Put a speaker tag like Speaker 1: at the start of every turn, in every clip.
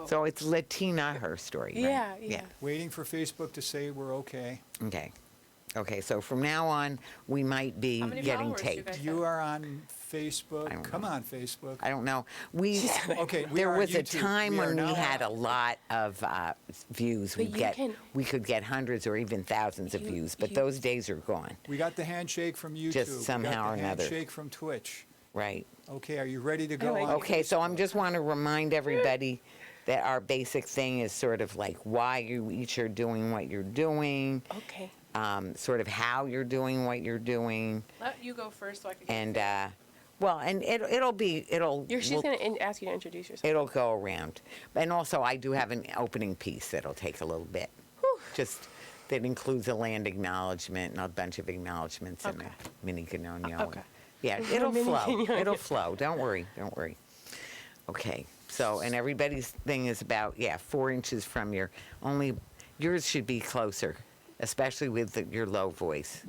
Speaker 1: So it's Latina Her Story, right?
Speaker 2: Yeah.
Speaker 3: Waiting for Facebook to say we're okay.
Speaker 1: Okay, so from now on, we might be
Speaker 4: How many
Speaker 1: getting
Speaker 4: followers do you
Speaker 1: taped.
Speaker 4: guys
Speaker 3: You are on
Speaker 1: I
Speaker 3: Facebook.
Speaker 1: don't
Speaker 3: Come
Speaker 1: know.
Speaker 3: on, Facebook.
Speaker 1: I don't know. We
Speaker 3: Okay, we
Speaker 1: there
Speaker 3: are on
Speaker 1: was a
Speaker 3: YouTube.
Speaker 1: time
Speaker 3: We are
Speaker 1: when we
Speaker 3: now
Speaker 1: had a
Speaker 3: on.
Speaker 1: lot of views.
Speaker 2: But
Speaker 1: We could get hundreds or even thousands of views, but those days are gone.
Speaker 3: We got the handshake from YouTube.
Speaker 1: Just somehow
Speaker 3: we got
Speaker 1: or
Speaker 3: the
Speaker 1: another.
Speaker 3: handshake from Twitch.
Speaker 1: Right.
Speaker 3: Okay, are you ready to go
Speaker 2: like
Speaker 3: on?
Speaker 2: it.
Speaker 1: Okay, so I'm just want to remind everybody that our basic thing is sort of like why you each are doing what you're doing,
Speaker 2: Okay.
Speaker 1: sort of how you're doing what you're doing,
Speaker 4: Let you go first so I can.
Speaker 1: and well, and it'll
Speaker 2: She's
Speaker 1: we'll-
Speaker 2: going to ask you to introduce yourself.
Speaker 1: It'll go around. And also, I do have an opening piece that'll take a little bit. Just that includes a land acknowledgement and a bunch of acknowledgements and
Speaker 4: Okay.
Speaker 1: a mini Canonio.
Speaker 4: Okay.
Speaker 1: Yeah, it'll
Speaker 2: Mini
Speaker 1: flow.
Speaker 2: Canonio.
Speaker 1: It'll flow. Don't worry. Okay. So, and everybody's thing is about, 4 inches from yours should be closer, especially with your low voice.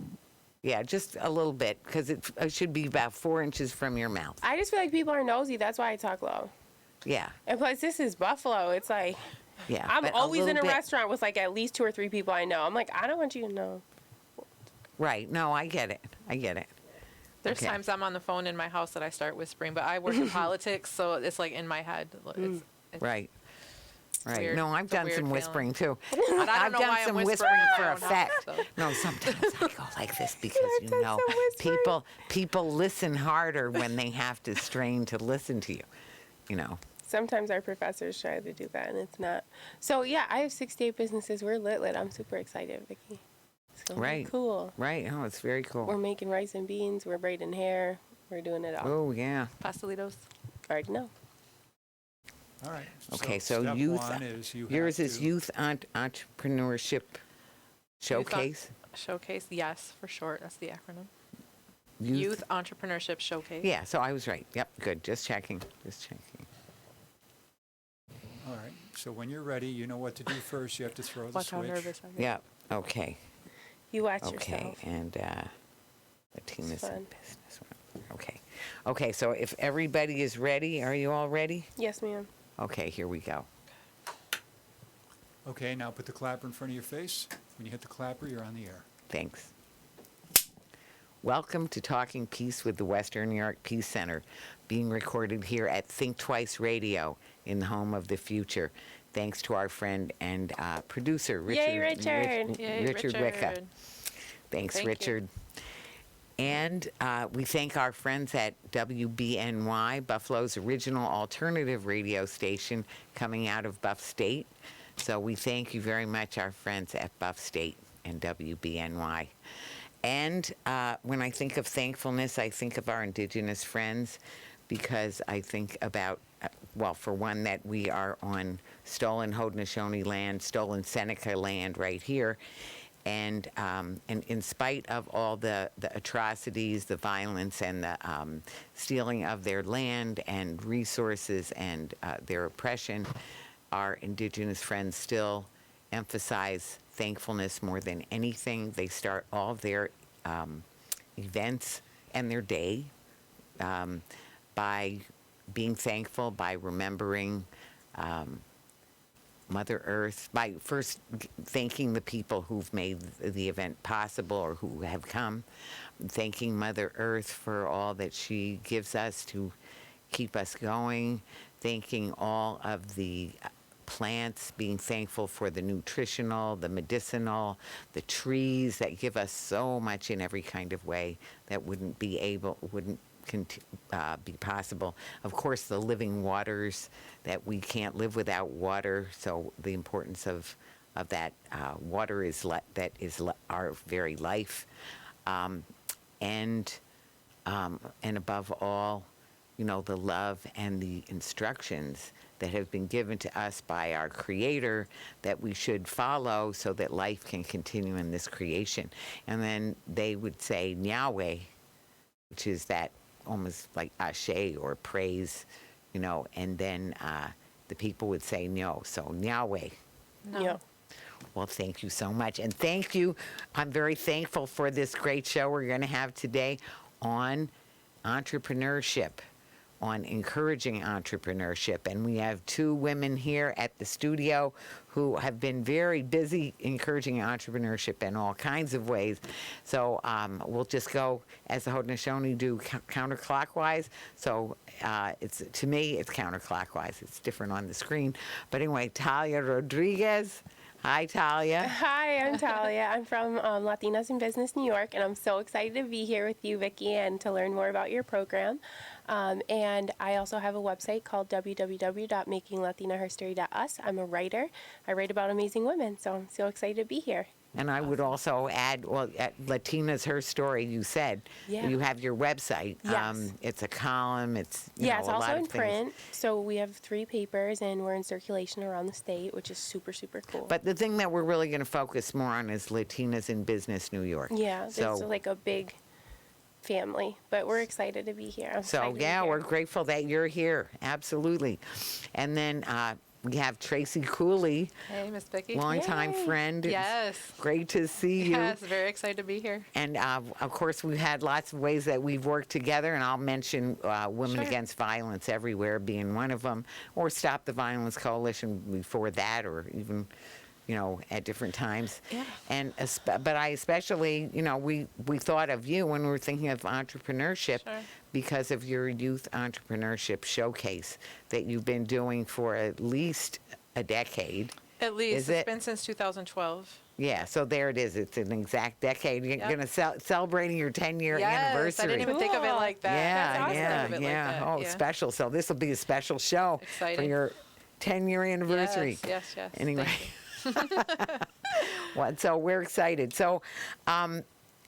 Speaker 1: Yeah, just a little bit, because it should be about 4 inches from your mouth.
Speaker 2: I just feel like people are nosy. That's why I talk low.
Speaker 1: Yeah,
Speaker 2: And plus, this is Buffalo. It's like,
Speaker 1: yeah.
Speaker 2: I'm
Speaker 1: but
Speaker 2: always in
Speaker 1: little
Speaker 2: a
Speaker 1: bit-
Speaker 2: restaurant with like at least 2 or 3 people I know. I'm like, I don't want you to know.
Speaker 1: Right. No, I get it.
Speaker 4: There's
Speaker 1: Okay.
Speaker 4: times I'm on the phone in my house that I start whispering, but I work in politics, so it's like in my head. It's
Speaker 1: Right. Right.
Speaker 4: weird.
Speaker 1: No, I've
Speaker 4: It's a
Speaker 1: done
Speaker 4: weird
Speaker 1: some
Speaker 4: feeling.
Speaker 1: whispering too.
Speaker 4: But I don't
Speaker 1: I've
Speaker 4: know
Speaker 1: done
Speaker 4: why
Speaker 1: some
Speaker 4: I'm
Speaker 1: whispering
Speaker 4: in
Speaker 1: for
Speaker 4: my own
Speaker 1: effect.
Speaker 4: house, so.
Speaker 1: No, sometimes I go like this because
Speaker 2: I've done some whispering.
Speaker 1: people listen harder when they have to strain to listen to you. You know.
Speaker 2: Sometimes our professors try to do that, and it's not. So yeah, I have 68 businesses. We're lit. I'm super excited, Vicki. It's gonna be
Speaker 1: Right.
Speaker 2: cool.
Speaker 1: Right. Oh, it's very
Speaker 2: We're
Speaker 1: cool.
Speaker 2: making rice and beans. We're braiding hair. We're doing it all.
Speaker 1: Oh yeah.
Speaker 4: Pastelitos.
Speaker 2: Already know.
Speaker 3: All right.
Speaker 1: Okay. So
Speaker 3: step
Speaker 1: youth.
Speaker 3: one is you
Speaker 1: Yours
Speaker 3: have
Speaker 1: is
Speaker 3: to-
Speaker 1: youth entrepreneurship showcase.
Speaker 4: Showcase, yes, for short. That's the acronym. Youth Entrepreneurship Showcase.
Speaker 1: Yeah. So I was right. Yep. Good. Just checking.
Speaker 3: All right. So when you're ready, you know what to do first. You have to throw the
Speaker 4: Watch how
Speaker 3: switch.
Speaker 4: nervous I get.
Speaker 1: Yeah. Okay.
Speaker 2: You watch
Speaker 1: Okay,
Speaker 2: yourself.
Speaker 1: and Latinas
Speaker 2: fun.
Speaker 1: in business. Okay. Okay, so if everybody is ready, are you all ready?
Speaker 2: Yes, ma'am.
Speaker 1: Okay, here we go.
Speaker 3: Okay, now put the clapper in front of your face. When you hit the clapper, you're on the air.
Speaker 1: Thanks. Welcome to Talking Peace with the Western New York Peace Center, being recorded here at Think Twice Radio in the home of the future. Thanks to our friend and producer, Richard.
Speaker 2: Yay, Richard.
Speaker 4: Yay,
Speaker 1: Richard Wicca. Thanks,
Speaker 4: Thank you.
Speaker 1: Richard. And we thank our friends at WBNY, Buffalo's original alternative radio station coming out of Buff State. So we thank you very much, our friends at Buff State and WBNY. And when I think of thankfulness, I think of our indigenous friends because I think about, well, for one, that we are on stolen Haudenosaunee land, stolen Seneca land right here. And in spite of all the atrocities, the violence, and the stealing of their land and resources and their oppression, our indigenous friends still emphasize thankfulness more than anything. They start all of their events and their day by being thankful, by remembering Mother Earth, by first thanking the people who've made the event possible or who have come, thanking Mother Earth for all that she gives us to keep us going, thanking all of the plants, being thankful for the nutritional, the medicinal, the trees that give us so much in every kind of way that wouldn't be possible. Of course, the living waters, that we can't live without water, so the importance of that water is our very life, and above all, you know, the love and the instructions that have been given to us by our Creator that we should follow so that life can continue in this creation. And then they would say Nyahweh, which is that almost like ashe or praise, you know, and then the people would say no, so Nyahweh.
Speaker 4: No.
Speaker 2: Yeah.
Speaker 1: Well, thank you so much. And thank you. I'm very thankful for this great show we're going to have today on entrepreneurship on encouraging entrepreneurship. And we have two women here at the studio who have been very busy encouraging entrepreneurship in all kinds of ways. So we'll just go, as the Haudenosaunee do, counterclockwise. So to me, it's counterclockwise. It's different on the screen. But anyway, Talia Rodriguez. Hi, Talia.
Speaker 2: Hi, I'm Talia. I'm from Latinas in Business New York, and I'm so excited to be here with you, Vicki, and to learn more about your program. And I also have a website called www.makingLatinaHerStory.us. I'm a writer. I write about amazing women, so I'm so excited to be here.
Speaker 1: And I would also add, well, at Latinas Her Story, you said,
Speaker 2: Yeah.
Speaker 1: you have your website.
Speaker 2: Yes.
Speaker 1: It's a column. It's
Speaker 2: Yeah, it's
Speaker 1: a
Speaker 2: also
Speaker 1: lot
Speaker 2: in
Speaker 1: of things.
Speaker 2: print. So we have 3 papers, and we're in circulation around the state, which is super, super cool.
Speaker 1: But the thing that we're really going to focus more on is Latinas in Business New York.
Speaker 2: yeah,
Speaker 1: So,
Speaker 2: it's like a big family, but we're excited to be here. I'm
Speaker 1: so
Speaker 2: excited to be
Speaker 1: yeah,
Speaker 2: here.
Speaker 1: we're grateful that you're here. Absolutely. And then we have Tracy Cooley,
Speaker 4: Hey, Miss Vicki.
Speaker 1: longtime
Speaker 2: Yay.
Speaker 1: friend. It's
Speaker 4: Yes.
Speaker 1: great to see you.
Speaker 4: Yes, very excited to be here.
Speaker 1: And of course, we've had lots of ways that we've worked together, and I'll mention Women
Speaker 4: Sure.
Speaker 1: Against Violence Everywhere being one of them, or Stop the Violence Coalition before that, or even, at different times.
Speaker 4: Yeah.
Speaker 1: And but I especially, we thought of you when we were thinking of entrepreneurship
Speaker 4: Sure.
Speaker 1: because of your youth entrepreneurship showcase that you've been doing for at least a decade.
Speaker 4: At least.
Speaker 1: Is
Speaker 4: It's
Speaker 1: it?
Speaker 4: been since 2012.
Speaker 1: Yeah, so there it is. It's an exact decade. You're
Speaker 4: Yep.
Speaker 1: going to celebrating your 10-year
Speaker 4: Yes,
Speaker 1: anniversary.
Speaker 4: I didn't even think of it
Speaker 2: Cool.
Speaker 4: like that.
Speaker 1: Yeah,
Speaker 4: That's awesome.
Speaker 1: yeah,
Speaker 4: Think of it
Speaker 1: yeah.
Speaker 4: Like that.
Speaker 1: Oh,
Speaker 4: yeah.
Speaker 1: special. So this will be a special show for
Speaker 4: Exciting.
Speaker 1: your 10-year anniversary.
Speaker 4: Yes, yes, yes.
Speaker 1: Anyway,
Speaker 4: Thank you.
Speaker 1: so we're excited. So,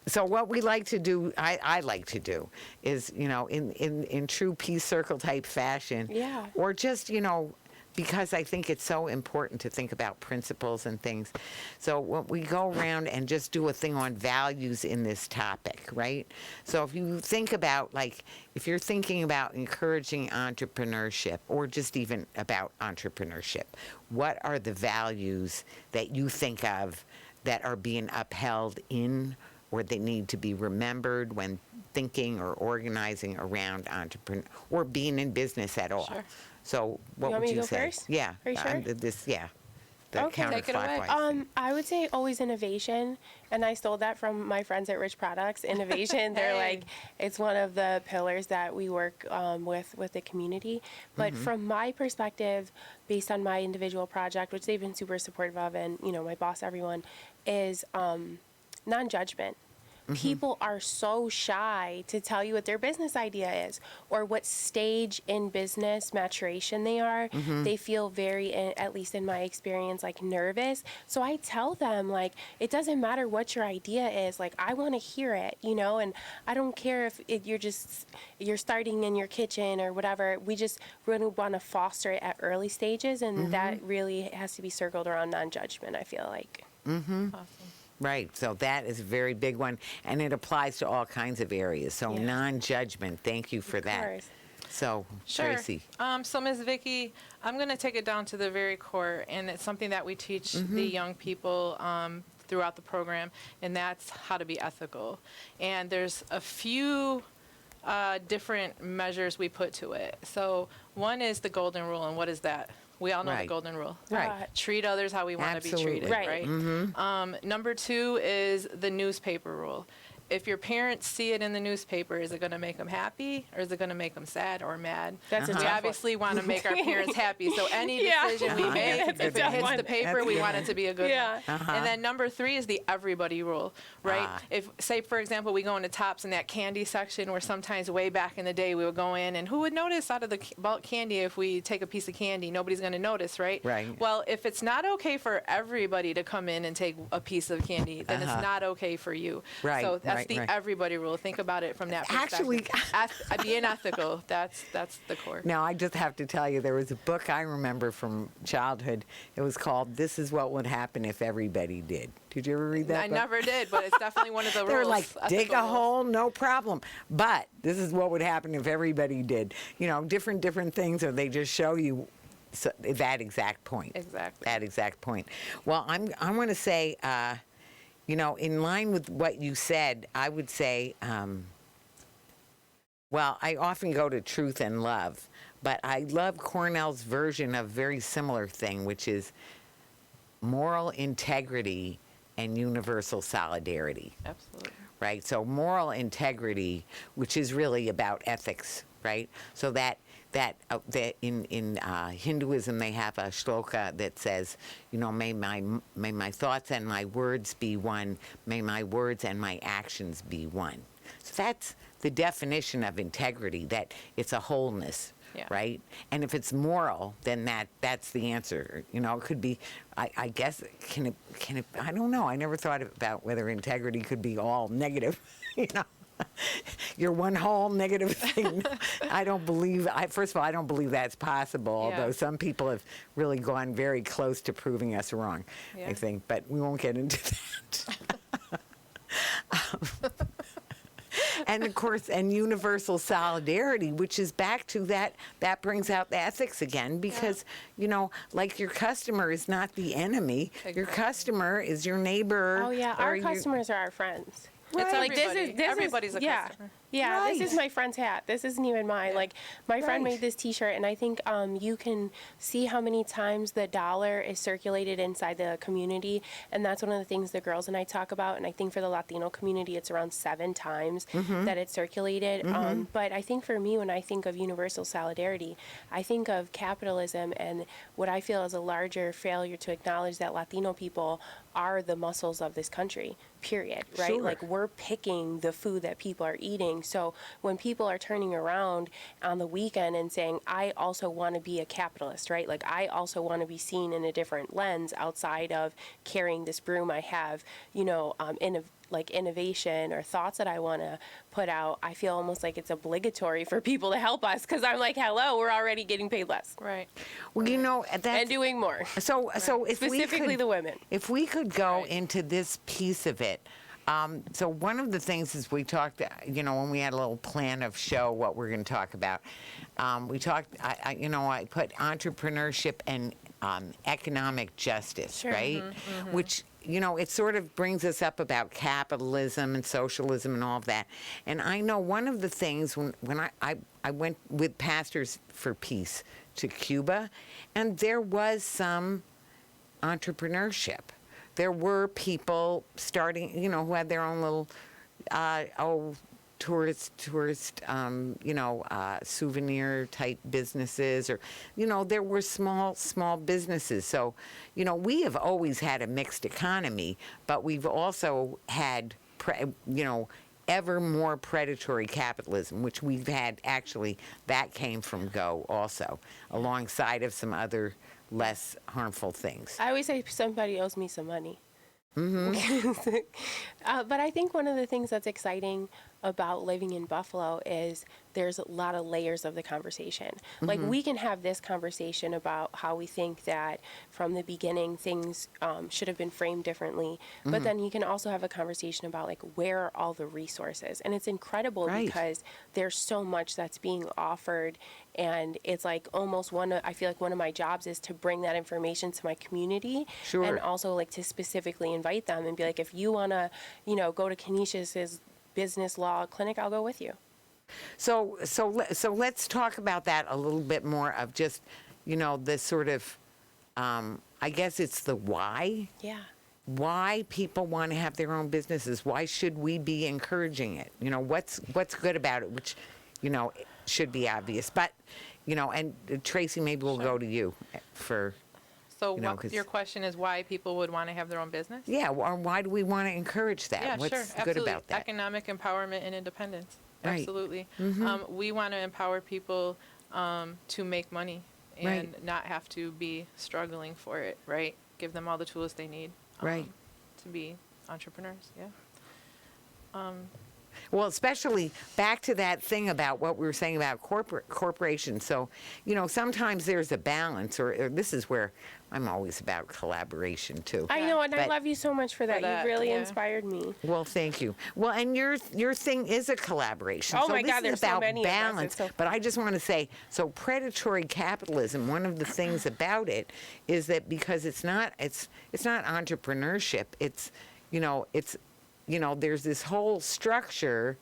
Speaker 1: so what we like to do, I like to do, is in true peace circle type fashion,
Speaker 2: Yeah.
Speaker 1: or just because I think it's so important to think about principles and things. So when we go around and just do a thing on values in this topic, right? So if you think about, if you're thinking about encouraging entrepreneurship or just even about entrepreneurship, what are the values that you think of that are being upheld in or they need to be remembered when thinking or organizing around entrepreneur or being in business at all?
Speaker 4: Sure.
Speaker 1: So what
Speaker 2: want
Speaker 1: would
Speaker 2: me to
Speaker 1: you
Speaker 2: go
Speaker 1: say?
Speaker 2: first?
Speaker 1: Yeah.
Speaker 2: Are you sure?
Speaker 1: The
Speaker 2: Okay.
Speaker 4: Take it away.
Speaker 1: counterclockwise thing.
Speaker 2: I would say always innovation, and I stole that from my friends at Rich Products. Innovation, they're
Speaker 4: Hey.
Speaker 2: like, it's one of the pillars that we work with the community. But from my perspective, based on my individual project, which they've been super supportive of, and my boss, everyone, is non-judgment. People are so shy to tell you what their business idea is or what stage in business maturation they are. They feel very, at least in my experience, nervous. So I tell them, it doesn't matter what your idea is. I want to hear it, and I don't care if you're starting in your kitchen or whatever. We just really want to foster it at early stages, and that really has to be circled around non-judgment, I feel like.
Speaker 4: Awesome.
Speaker 1: Right. So that is a very big one, and it applies to all kinds of areas. So
Speaker 2: Yeah.
Speaker 1: non-judgment. Thank you for
Speaker 2: Of
Speaker 1: that.
Speaker 2: course.
Speaker 1: So
Speaker 4: Sure.
Speaker 1: Tracy.
Speaker 4: So Ms. Vicki, I'm going to take it down to the very core, and it's something that we teach the young people throughout the program, and that's how to be ethical. And there's a few different measures we put to it. So one is the golden rule, and what is that? We all know
Speaker 1: Right.
Speaker 4: the golden rule.
Speaker 1: Right.
Speaker 4: Treat others how we want to be
Speaker 1: Absolutely.
Speaker 4: treated,
Speaker 2: Right.
Speaker 4: right? Number 2 is the newspaper rule. If your parents see it in the newspaper, is it going to make them happy or is it going to make them sad or mad?
Speaker 2: That's a
Speaker 4: We
Speaker 2: tough one.
Speaker 4: obviously want to make our parents happy. So any
Speaker 2: Yeah.
Speaker 4: decision we make,
Speaker 2: That's a
Speaker 4: if it
Speaker 2: tough
Speaker 4: hits
Speaker 2: one.
Speaker 4: the paper,
Speaker 1: That's
Speaker 4: we
Speaker 1: a good
Speaker 4: want
Speaker 1: one.
Speaker 4: it to be a good
Speaker 2: Yeah.
Speaker 4: one. And then number 3 is the everybody rule, right?
Speaker 1: Ah.
Speaker 4: If, say, for example, we go into Tops in that candy section where sometimes way back in the day we would go in and who would notice out of the bulk candy if we take a piece of candy? Nobody's going to notice, right?
Speaker 1: Right.
Speaker 4: Well, if it's not okay for everybody to come in and take a piece of candy, then it's not okay for you.
Speaker 1: Right,
Speaker 4: So that's
Speaker 1: right,
Speaker 4: the
Speaker 1: right.
Speaker 4: everybody rule. Think about it from that perspective.
Speaker 1: Actually-
Speaker 4: Being ethical, that's the core.
Speaker 1: Now, I just have to tell you, there was a book I remember from childhood. It was called "This Is What Would Happen If Everybody Did." Did you ever read that
Speaker 4: I
Speaker 1: book?
Speaker 4: never did, but it's definitely one of the
Speaker 1: They were
Speaker 4: rules.
Speaker 1: like, dig
Speaker 4: ethical
Speaker 1: a
Speaker 4: rules.
Speaker 1: hole, no problem. But this is what would happen if everybody did. Different things, or they just show you that exact point.
Speaker 4: Exactly.
Speaker 1: That exact point. Well, I want to say, in line with what you said, I would say Well, I often go to Truth and Love, but I love Cornell's version of a very similar thing, which is moral integrity and universal solidarity.
Speaker 4: Absolutely.
Speaker 1: Right? So moral integrity, which is really about ethics, right? So that in Hinduism they have a shloka that says, may my thoughts and my words be one, may my words and my actions be one. So that's the definition of integrity, that it's a wholeness.
Speaker 4: Yeah.
Speaker 1: Right? And if it's moral, then that's the answer. It could be, I guess, can it, I don't know. I never thought about whether integrity could be all negative, You're one whole negative thing. First of all, I don't believe that's possible,
Speaker 4: Yeah.
Speaker 1: although some people have really gone very close to proving us wrong,
Speaker 4: Yeah.
Speaker 1: I think, but we won't get into that. And of course, and universal solidarity, which is back to that brings out the ethics again, because, like your customer is not the enemy. Your
Speaker 4: Exactly.
Speaker 1: customer is your neighbor.
Speaker 2: Oh yeah,
Speaker 1: or
Speaker 2: our
Speaker 1: your-
Speaker 2: customers are our friends.
Speaker 4: It's
Speaker 2: Like,
Speaker 4: everybody. Everybody's a
Speaker 2: yeah.
Speaker 4: customer.
Speaker 2: Yeah, this
Speaker 1: Right.
Speaker 2: is my friend's hat. This isn't even mine. Like, my friend
Speaker 1: Right.
Speaker 2: made this T-shirt, and I think you can see how many times the dollar is circulated inside the community, and that's one of the things the girls and I talk about. And I think for the Latino community, it's around 7 times that it's circulated. But I think for me, when I think of universal solidarity, I think of capitalism and what I feel is a larger failure to acknowledge that Latino people are the muscles of this country. Period. Right?
Speaker 1: Sure.
Speaker 2: Like, we're picking the food that people are eating. So when people are turning around on the weekend and saying, I also want to be a capitalist, right? Like, I also want to be seen in a different lens outside of carrying this broom I have, innovation or thoughts that I want to put out, I feel almost like it's obligatory for people to help us, because I'm like, hello, we're already getting paid less
Speaker 4: Right.
Speaker 1: Well, that's
Speaker 2: and doing more.
Speaker 1: so if
Speaker 2: Specifically
Speaker 1: we could,
Speaker 2: the women.
Speaker 1: If we could go
Speaker 4: Right.
Speaker 1: into this piece of it, so one of the things is we talked, when we had a little plan of show what we're going to talk about, we talked, I put entrepreneurship and economic justice,
Speaker 2: Sure.
Speaker 1: right? Which, it sort of brings us up about capitalism and socialism and all of that. And I know one of the things when I went with Pastors for Peace to Cuba, and there was some entrepreneurship. There were people starting, who had their own little, tourist, souvenir type businesses, or, there were small businesses. So, we have always had a mixed economy, but we've also had, ever more predatory capitalism, which we've had, actually, that came from Go also, alongside of some other less harmful things.
Speaker 2: I always say somebody owes me some money. But I think one of the things that's exciting about living in Buffalo is there's a lot of layers of the conversation. Like, we can have this conversation about how we think that from the beginning things should have been framed differently, but then you can also have a conversation about, like, where are all the resources? And it's incredible
Speaker 1: Right.
Speaker 2: because there's so much that's being offered, and it's like almost I feel like one of my jobs is to bring that information to my community.
Speaker 1: Sure.
Speaker 2: And also, like, to specifically invite them and be like, if you want to, go to Canisius's business law clinic, I'll go with you.
Speaker 1: So let's talk about that a little bit more, of just, the sort of, I guess it's the why.
Speaker 2: Yeah.
Speaker 1: Why people want to have their own businesses. Why should we be encouraging it? What's good about it, which, should be obvious. But, and Tracy, maybe we'll go to you for,
Speaker 4: So
Speaker 1: You know, 'cause-
Speaker 4: your question is why people would want to have their own business?
Speaker 1: yeah, or why do we want to encourage that?
Speaker 4: Yeah,
Speaker 1: What's
Speaker 4: sure.
Speaker 1: good
Speaker 4: Absolutely.
Speaker 1: about that?
Speaker 4: Economic empowerment and independence.
Speaker 1: Right.
Speaker 4: Absolutely. We want to empower people to make money and
Speaker 1: Right.
Speaker 4: not have to be struggling for it, right? Give them all the tools they need
Speaker 1: Right.
Speaker 4: to be entrepreneurs. Yeah.
Speaker 1: Well, especially back to that thing about what we were saying about corporations. So, sometimes there's a balance, or this is where I'm always about collaboration too.
Speaker 2: I know, and I
Speaker 1: But-
Speaker 2: love you so much for that.
Speaker 4: that,
Speaker 2: You really
Speaker 4: yeah.
Speaker 2: inspired me.
Speaker 1: Well, thank you. Well, and your thing is a collaboration.
Speaker 2: Oh
Speaker 1: so
Speaker 2: my
Speaker 1: this
Speaker 2: God,
Speaker 1: is
Speaker 2: there's so
Speaker 1: about
Speaker 2: many of us.
Speaker 1: balance.
Speaker 2: It's so
Speaker 1: But I just want to say, so predatory capitalism. One of the things about it is that because it's not entrepreneurship. It's there's this whole structure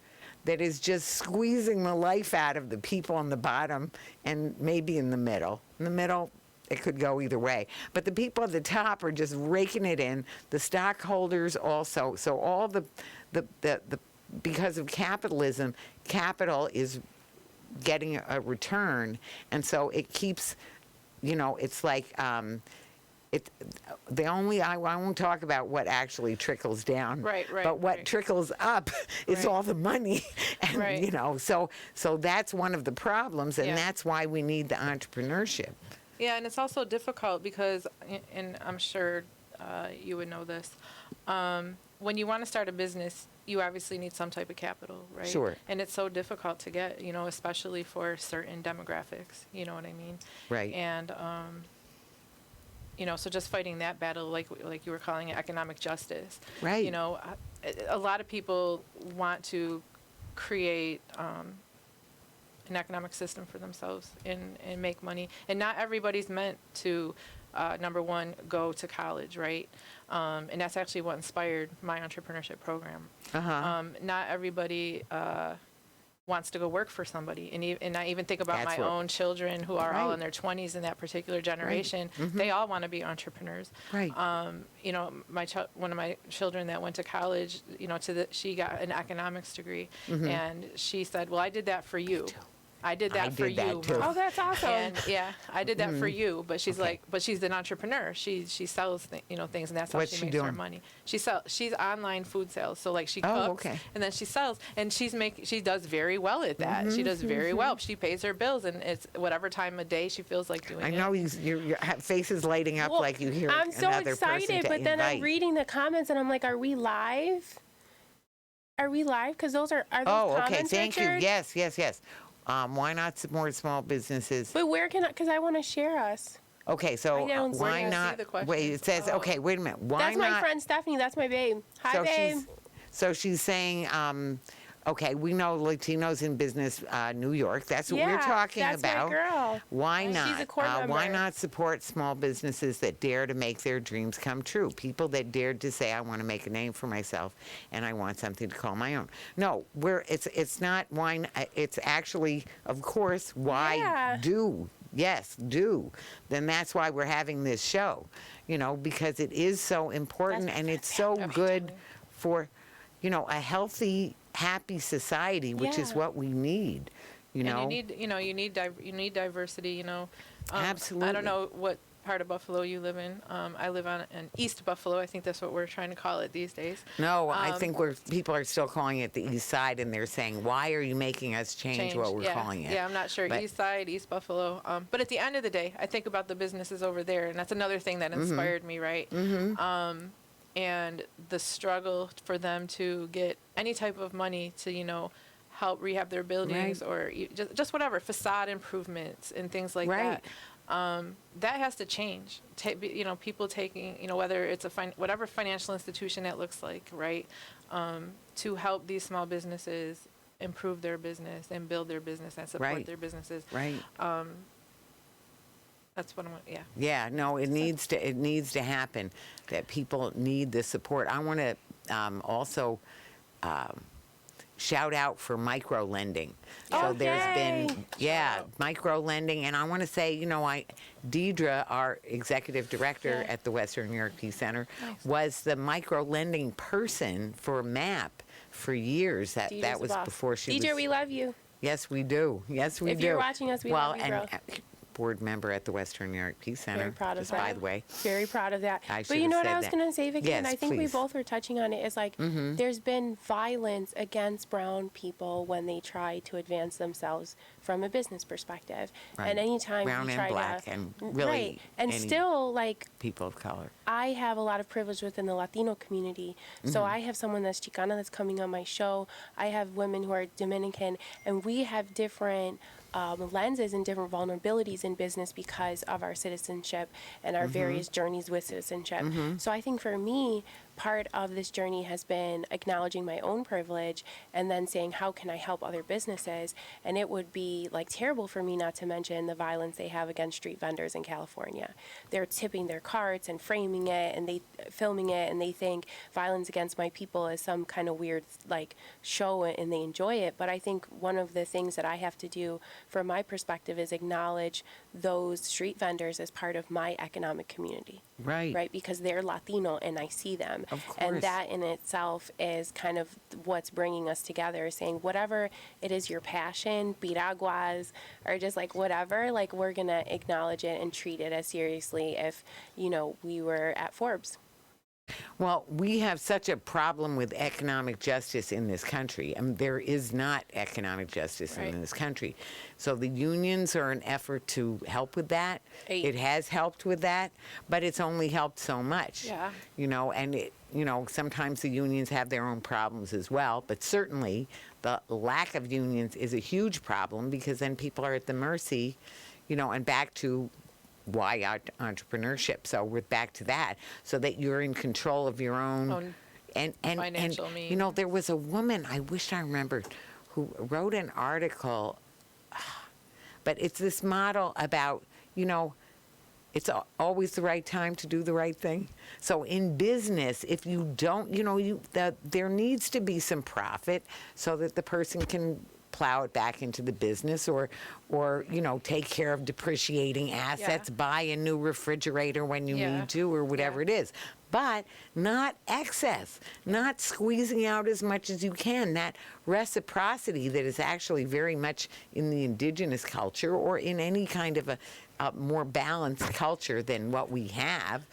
Speaker 1: that is just squeezing the life out of the people on the bottom and maybe in the middle. In the middle, it could go either way. But the people at the top are just raking it in. The stockholders also. So all the because of capitalism, capital is getting a return, and so it keeps, it's like I won't talk about what actually trickles down.
Speaker 4: Right.
Speaker 1: But what
Speaker 4: right.
Speaker 1: trickles up is
Speaker 4: Right.
Speaker 1: all the money, and
Speaker 4: Right.
Speaker 1: so that's one of the problems, and
Speaker 4: Yeah.
Speaker 1: that's why we need the entrepreneurship.
Speaker 4: Yeah, and it's also difficult because, and I'm sure you would know this, when you want to start a business, you obviously need some type of capital, right?
Speaker 1: Sure.
Speaker 4: And it's so difficult to get, especially for certain demographics, you know what I mean?
Speaker 1: Right.
Speaker 4: And, so just fighting that battle, like you were calling it, economic justice.
Speaker 1: Right.
Speaker 4: A lot of people want to create an economic system for themselves and make money. And not everybody's meant to, number one, go to college, right? And that's actually what inspired my entrepreneurship program. Not everybody wants to go work for somebody. And I even think about
Speaker 1: That's
Speaker 4: my
Speaker 1: what-
Speaker 4: own children who are all
Speaker 1: Right.
Speaker 4: in their 20s in that particular generation. They all want to be entrepreneurs.
Speaker 1: Right.
Speaker 4: One of my children that went to college, she got an economics degree, and she said, "Well, I did that for you. I did that for
Speaker 1: did that
Speaker 4: you."
Speaker 1: too.
Speaker 4: Mom."
Speaker 2: Oh, that's awesome.
Speaker 4: And yeah, I did that for you. But she's but she's an entrepreneur. She sells things, and that's how
Speaker 1: What's
Speaker 4: she
Speaker 1: she
Speaker 4: makes her
Speaker 1: doing?
Speaker 4: money. She's online food sales. So like she
Speaker 1: Oh,
Speaker 4: cooks
Speaker 1: okay.
Speaker 4: and then she sells, and she does very well at that. She does very well. She pays her bills, and it's whatever time of day she feels like doing
Speaker 1: I
Speaker 4: it.
Speaker 1: know your face is lighting up
Speaker 2: Well,
Speaker 1: like you hear
Speaker 2: I'm so
Speaker 1: another person
Speaker 2: excited,
Speaker 1: to
Speaker 2: but then I'm
Speaker 1: invite.
Speaker 2: reading the comments and I'm like, are we live? Are we live? Because are those
Speaker 1: Oh, okay.
Speaker 2: comments,
Speaker 1: Thank
Speaker 2: Richard?
Speaker 1: you. Yes. Why not support small businesses?
Speaker 2: But where can I, because I want to share us.
Speaker 1: Okay, so
Speaker 2: I don't see
Speaker 1: why
Speaker 2: it.
Speaker 1: not?
Speaker 4: See the questions.
Speaker 1: Wait, it says,
Speaker 4: Oh.
Speaker 1: okay, wait a minute. Why
Speaker 2: That's
Speaker 1: not?
Speaker 2: my friend Stephanie. That's my babe. Hi,
Speaker 1: so
Speaker 2: babe.
Speaker 1: she's saying, okay, we know Latinos in Business New York. That's what we're
Speaker 2: Yeah,
Speaker 1: talking
Speaker 2: that's my
Speaker 1: about.
Speaker 2: girl.
Speaker 1: Why
Speaker 2: She's
Speaker 1: not?
Speaker 2: a core
Speaker 1: Why
Speaker 2: member.
Speaker 1: not support small businesses that dare to make their dreams come true? People that dared to say, I want to make a name for myself and I want something to call my own. No, it's not why. It's actually, of course, why
Speaker 2: Yeah.
Speaker 1: do. Yes, do. Then that's why we're having this show, because it is so important
Speaker 2: That's
Speaker 1: and it's so good
Speaker 4: Absolutely.
Speaker 1: for, a healthy, happy society, which is
Speaker 2: Yeah.
Speaker 1: what we need.
Speaker 4: And you need diversity. I
Speaker 1: Absolutely.
Speaker 4: don't know what part of Buffalo you live in. I live on in East Buffalo. I think that's what we're trying to call it these days.
Speaker 1: No, I think people are still calling it the East Side, and they're saying, "Why are you making us change what we're calling it?"
Speaker 4: Yeah, I'm not sure.
Speaker 1: But-
Speaker 4: East Side, East Buffalo. But at the end of the day, I think about the businesses over there, and that's another thing that inspired me, right? And the struggle for them to get any type of money to, help rehab their buildings
Speaker 1: Right.
Speaker 4: or just whatever, facade improvements and things like
Speaker 1: Right.
Speaker 4: that. That has to change. People taking, whether it's whatever financial institution that looks like, right, to help these small businesses improve their business and build their business and support
Speaker 1: Right.
Speaker 4: their businesses.
Speaker 1: Right.
Speaker 4: That's what I'm. Yeah.
Speaker 1: Yeah. No, it needs to happen. That people need the support. I want to also shout out for micro lending. So there's been micro lending, and I want to say, Deidre, our executive director at the Western New York Peace Center, was the micro lending person for MAP for years. That
Speaker 2: Deidre's the
Speaker 1: was
Speaker 2: boss.
Speaker 1: before she
Speaker 2: Deidre,
Speaker 1: was.
Speaker 2: we love you.
Speaker 1: Yes, we do. Yes, we do.
Speaker 2: If you're watching us, we love you, bro.
Speaker 1: Board member at the Western New York Peace Center.
Speaker 2: Very proud of
Speaker 1: just
Speaker 2: that.
Speaker 1: by the way.
Speaker 2: Very proud of that.
Speaker 1: I
Speaker 2: But
Speaker 1: should
Speaker 2: you
Speaker 1: have
Speaker 2: know what
Speaker 1: said
Speaker 2: I was
Speaker 1: that.
Speaker 2: going to say, Vicki? And
Speaker 1: Yes,
Speaker 2: I think we
Speaker 1: please.
Speaker 2: both were touching on it. Is like there's been violence against brown people when they try to advance themselves from a business perspective.
Speaker 1: Right.
Speaker 2: And anytime
Speaker 1: Brown
Speaker 2: we
Speaker 1: and
Speaker 2: try
Speaker 1: black
Speaker 2: to
Speaker 1: and really
Speaker 2: right. And
Speaker 1: any-
Speaker 2: still like
Speaker 1: People of color.
Speaker 2: I have a lot of privilege within the Latino community. So I have someone that's Chicana that's coming on my show. I have women who are Dominican, and we have different lenses and different vulnerabilities in business because of our citizenship and our various journeys with citizenship. So I think for me, part of this journey has been acknowledging my own privilege and then saying, how can I help other businesses? And it would be like terrible for me not to mention the violence they have against street vendors in California. They're tipping their carts and framing it and they filming it, and they think violence against my people is some kind of weird like show, and they enjoy it. But I think one of the things that I have to do from my perspective is acknowledge those street vendors as part of my economic community. Right, because they're Latino and I see them.
Speaker 1: Of course.
Speaker 2: And that in itself is kind of what's bringing us together, saying whatever it is your passion, piraguas, or just like whatever, like we're going to acknowledge it and treat it as seriously if, you know, we were at Forbes.
Speaker 1: Well, we have such a problem with economic justice in this country. I mean, there is not economic justice
Speaker 4: Right.
Speaker 1: in this country. So the unions are an effort to help with that.
Speaker 2: Right.
Speaker 1: It has helped with that, but it's only helped so much.
Speaker 4: Yeah.
Speaker 1: You know, and it, you know, sometimes the unions have their own problems as well, but certainly the lack of unions is a huge problem, because then people are at the mercy, you know, and back to why entrepreneurship. So we're back to that, so that you're in control of your own and
Speaker 4: financial
Speaker 1: you know, there was a woman, I wish I remembered, who wrote an article, but it's this model about, you know, it's always the right time to do the right thing. So in business, if you don't, you know, there needs to be some profit so that the person can plow it back into the business, or you know, take care of depreciating assets,
Speaker 4: Yeah.
Speaker 1: buy a new refrigerator when you
Speaker 4: Yeah.
Speaker 1: need to, or whatever it is. But not excess, not squeezing out as much as you can. That reciprocity that is actually very much in the indigenous culture, or in any kind of a more balanced culture than what we have,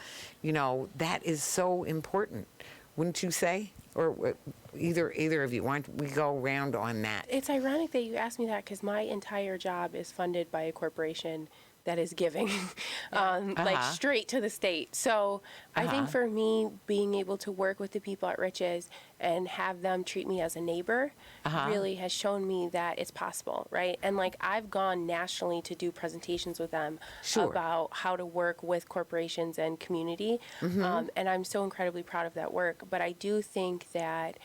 Speaker 1: you know, that is so important, wouldn't you say? Or either of you, why don't we go around on that?
Speaker 2: It's ironic that you asked me that, because my entire job is funded by a corporation that is giving like straight to the state. So I think for me, being able to work with the people at Riches and have them treat me as a neighbor really has shown me that it's possible, right? And like I've gone nationally to do presentations with them about how to work with corporations and community. And I'm so incredibly proud of that work. But I do think that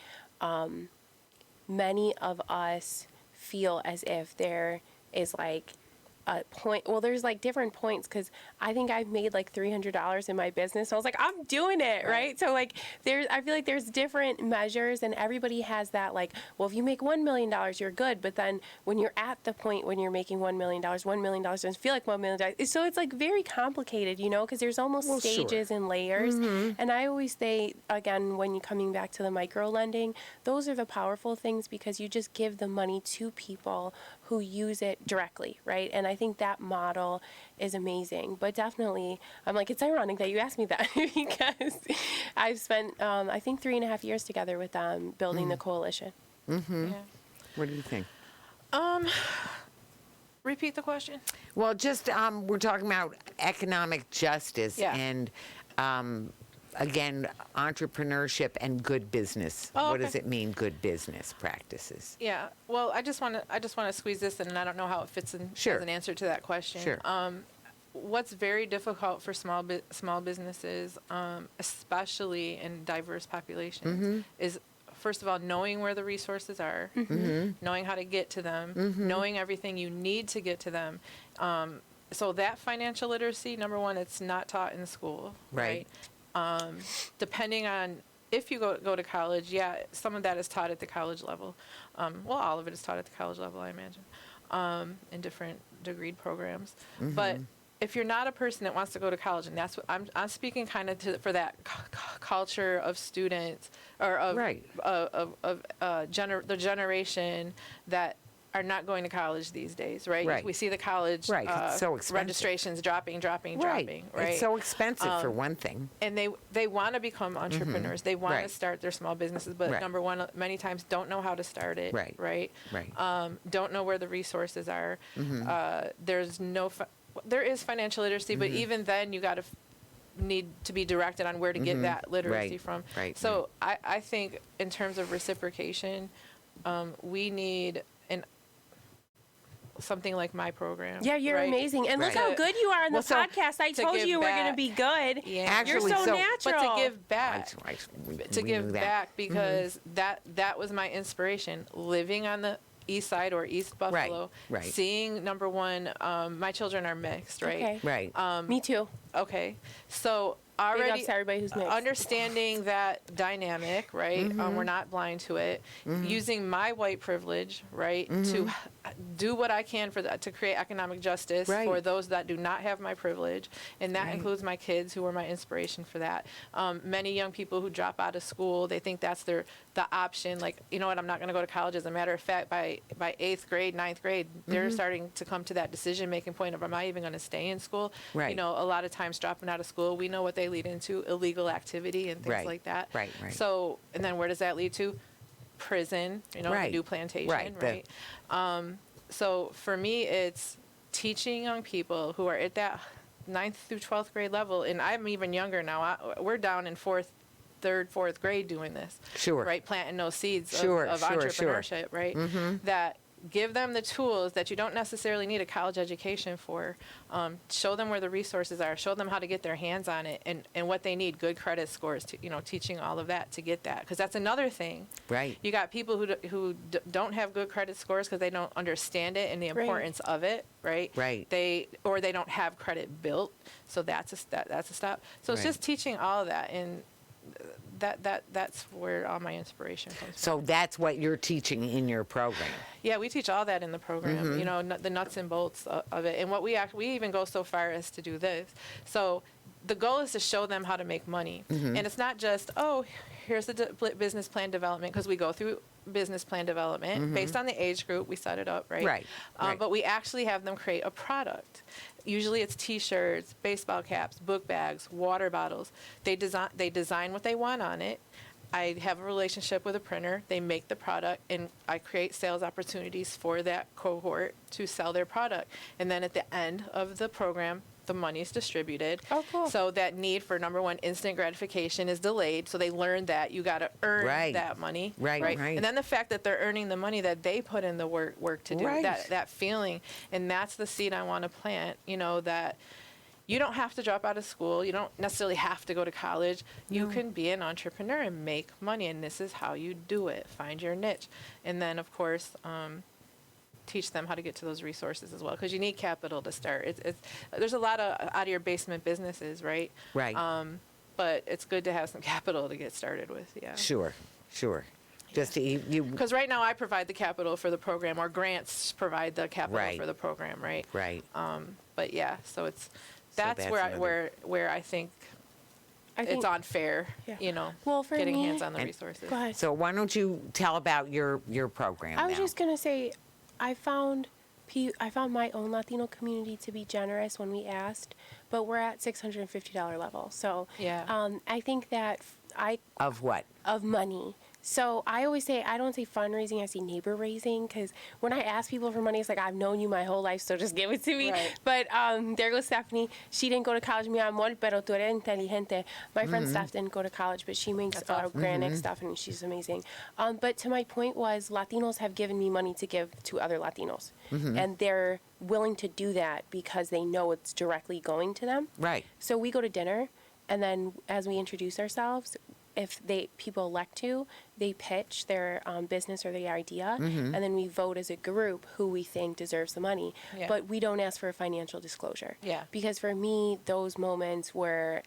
Speaker 2: many of us feel as if there is like a point. Well, there's like different points, because I think I've made like $300 in my business. So I was like, I'm doing it, right? So like I feel like there's different measures, and everybody has that like, well, if you make $1 million, you're good. But then when you're at the point when you're making $1 million doesn't feel like $1 million. So it's like very complicated, you know, because there's almost stages and layers. And I always say, again, when you're coming back to the micro lending, those are the powerful things, because you just give the money to people who use it directly, right? And I think that model is amazing. But definitely, I'm like, it's ironic that you asked me that, because I've spent, I think, 3.5 years together with them building the coalition.
Speaker 4: Yeah.
Speaker 1: What do you think?
Speaker 4: Repeat the question.
Speaker 1: Well, just we're talking about economic justice and again, entrepreneurship and good business.
Speaker 4: Oh,
Speaker 1: What
Speaker 4: okay.
Speaker 1: does it mean, good business practices?
Speaker 4: Yeah. Well, I just want to squeeze this in, and I don't know how it fits in
Speaker 1: Sure.
Speaker 4: as an answer to that question.
Speaker 1: Sure.
Speaker 4: What's very difficult for small businesses, especially in diverse populations, is first of all knowing where the resources are, knowing how to get to them, knowing everything you need to get to them. So that financial literacy, number one, it's not taught in school,
Speaker 1: Right.
Speaker 4: Depending on if you go to college, yeah, some of that is taught at the college level. Well, all of it is taught at the college level, I imagine, in different degreed programs. But if you're not a person that wants to go to college, and that's what I'm speaking kind of for that culture of students, or of the generation that are not going to college these days, right?
Speaker 1: Right.
Speaker 4: We see the college
Speaker 1: It's so expensive.
Speaker 4: registrations dropping, right?
Speaker 1: It's so expensive for one thing.
Speaker 4: And they want to become entrepreneurs. They want to start their small businesses, but number one, many times don't know how to start it, right? Don't know where the resources are. There is financial literacy, but even then you need to be directed on where to get that literacy from. So I think in terms of reciprocation, we need something like my program.
Speaker 2: Yeah, you're
Speaker 4: right?
Speaker 2: amazing. And look
Speaker 1: Right.
Speaker 2: how good you are on the
Speaker 1: Well, so
Speaker 2: podcast. I
Speaker 4: to
Speaker 2: told
Speaker 4: give
Speaker 2: you we're going to
Speaker 4: back.
Speaker 2: be good.
Speaker 4: Yeah.
Speaker 1: Actually,
Speaker 2: You're so
Speaker 1: so-
Speaker 2: natural.
Speaker 4: But to give back. To
Speaker 1: We
Speaker 4: give
Speaker 1: knew that.
Speaker 4: back because that was my inspiration. Living on the east side or East Buffalo,
Speaker 1: right.
Speaker 4: seeing number one, my children are mixed, right?
Speaker 2: Okay.
Speaker 1: Right.
Speaker 2: Me too.
Speaker 4: Okay, so
Speaker 2: Big
Speaker 4: already
Speaker 2: ups to everybody who's mixed.
Speaker 4: understanding that dynamic, right? We're not blind to it. Using my white privilege, right, to do what I can for that, to create economic justice
Speaker 1: Right.
Speaker 4: for those that do not have my privilege, and that
Speaker 1: Right.
Speaker 4: includes my kids who are my inspiration for that. Many young people who drop out of school, they think that's the option. Like, you know what? I'm not going to go to college. As a matter of fact, by 8th grade, 9th grade, they're starting to come to that decision-making point of, am I even going to stay in school?
Speaker 1: Right.
Speaker 4: You know, a lot of times dropping out of school, we know what they lead into, illegal activity and things
Speaker 1: Right.
Speaker 4: like that.
Speaker 1: Right.
Speaker 4: So, and then where does that lead to? Prison, you know,
Speaker 1: Right.
Speaker 4: the new plantation,
Speaker 1: Right.
Speaker 4: right? So for me, it's teaching young people who are at that 9th through 12th grade level, and I'm even younger now. We're down in 3rd, 4th grade doing this.
Speaker 1: Sure.
Speaker 4: Right, planting those seeds
Speaker 1: Sure,
Speaker 4: of
Speaker 1: sure,
Speaker 4: entrepreneurship, right? That give them the tools that you don't necessarily need a college education for. Show them where the resources are. Show them how to get their hands on it and what they need, good credit scores, to, you know, teaching all of that to get that. Because that's another thing.
Speaker 1: Right.
Speaker 4: You got people who don't have good credit scores because they don't understand it and the
Speaker 2: Right.
Speaker 4: importance of it, right?
Speaker 1: Right.
Speaker 4: They don't have credit built, so that's a stop. So it's
Speaker 1: Right.
Speaker 4: just teaching all of that, and that's where all my inspiration comes from.
Speaker 1: So that's what you're teaching in your program.
Speaker 4: Yeah, we teach all that in the program, you know, the nuts and bolts of it. And what we even go so far as to do this. So the goal is to show them how to make money. And it's not just, oh, here's the business plan development, because we go through business plan development based on the age group. We set it up, right?
Speaker 1: Right, right.
Speaker 4: But we actually have them create a product. Usually it's T-shirts, baseball caps, book bags, water bottles. They design what they want on it. I have a relationship with a printer. They make the product, and I create sales opportunities for that cohort to sell their product. And then at the end of the program, the money's distributed.
Speaker 2: Oh, cool.
Speaker 4: So that need for, number one, instant gratification is delayed. So they learn that you got to earn
Speaker 1: Right.
Speaker 4: that money.
Speaker 1: Right, right.
Speaker 4: And then the fact that they're earning the money that they put in the work to do,
Speaker 1: Right.
Speaker 4: that feeling. And that's the seed I want to plant, you know, that you don't have to drop out of school. You don't necessarily have to go to college. You can be an entrepreneur and make money, and this is how you do it. Find your niche. And then, of course, teach them how to get to those resources as well, because you need capital to start. There's a lot of out of your basement businesses, right?
Speaker 1: Right.
Speaker 4: But it's good to have some capital to get started with, yeah.
Speaker 1: Sure. Just you.
Speaker 4: Because right now I provide the capital for the program, or grants provide the capital
Speaker 1: Right.
Speaker 4: for the program, right?
Speaker 1: Right.
Speaker 4: But yeah, so that's
Speaker 1: that's
Speaker 4: where
Speaker 1: another-
Speaker 4: where I think
Speaker 2: I think,
Speaker 4: it's unfair,
Speaker 2: Yeah.
Speaker 4: you know,
Speaker 2: Well, for
Speaker 4: getting
Speaker 2: me-
Speaker 4: hands on the
Speaker 1: And-
Speaker 4: resources.
Speaker 2: Go ahead.
Speaker 1: So why don't you tell about your program
Speaker 2: I was
Speaker 1: now?
Speaker 2: just gonna say, I found my own Latino community to be generous when we asked, but we're at $650 level. So
Speaker 4: Yeah.
Speaker 2: I think that
Speaker 1: Of what?
Speaker 2: of money. So I always say, I don't say fundraising, I say neighbor raising, because when I ask people for money, it's like, I've known you my whole life, so just give it to me.
Speaker 4: Right.
Speaker 2: But there goes Stephanie. She didn't go to college, mi amor, pero tú eres inteligente. My friend Steph didn't go to college, but she makes
Speaker 4: That's awesome.
Speaker 2: organic stuff, and she's amazing. But to my point was, Latinos have given me money to give to other Latinos. And they're willing to do that because they know it's directly going to them.
Speaker 1: Right.
Speaker 2: So we go to dinner, and then as we introduce ourselves, if people elect to, they pitch their business or their idea, and then we vote as a group who we think deserves the money.
Speaker 4: Yeah.
Speaker 2: But we don't ask for a financial disclosure.
Speaker 4: Yeah.
Speaker 2: Because for me, those moments were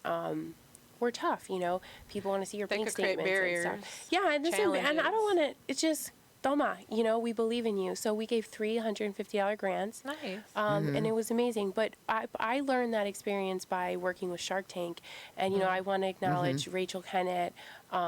Speaker 2: tough. You know, people want to see your
Speaker 4: They
Speaker 2: bank
Speaker 4: could create
Speaker 2: statements and
Speaker 4: barriers,
Speaker 2: stuff. Yeah, and I don't want to. It's just. Toma, you know, we believe in you. So we gave $350 grants.
Speaker 4: Nice.
Speaker 2: And it was amazing. But I learned that experience by working with Shark Tank. And, you know, I want to acknowledge Rachel Kennett.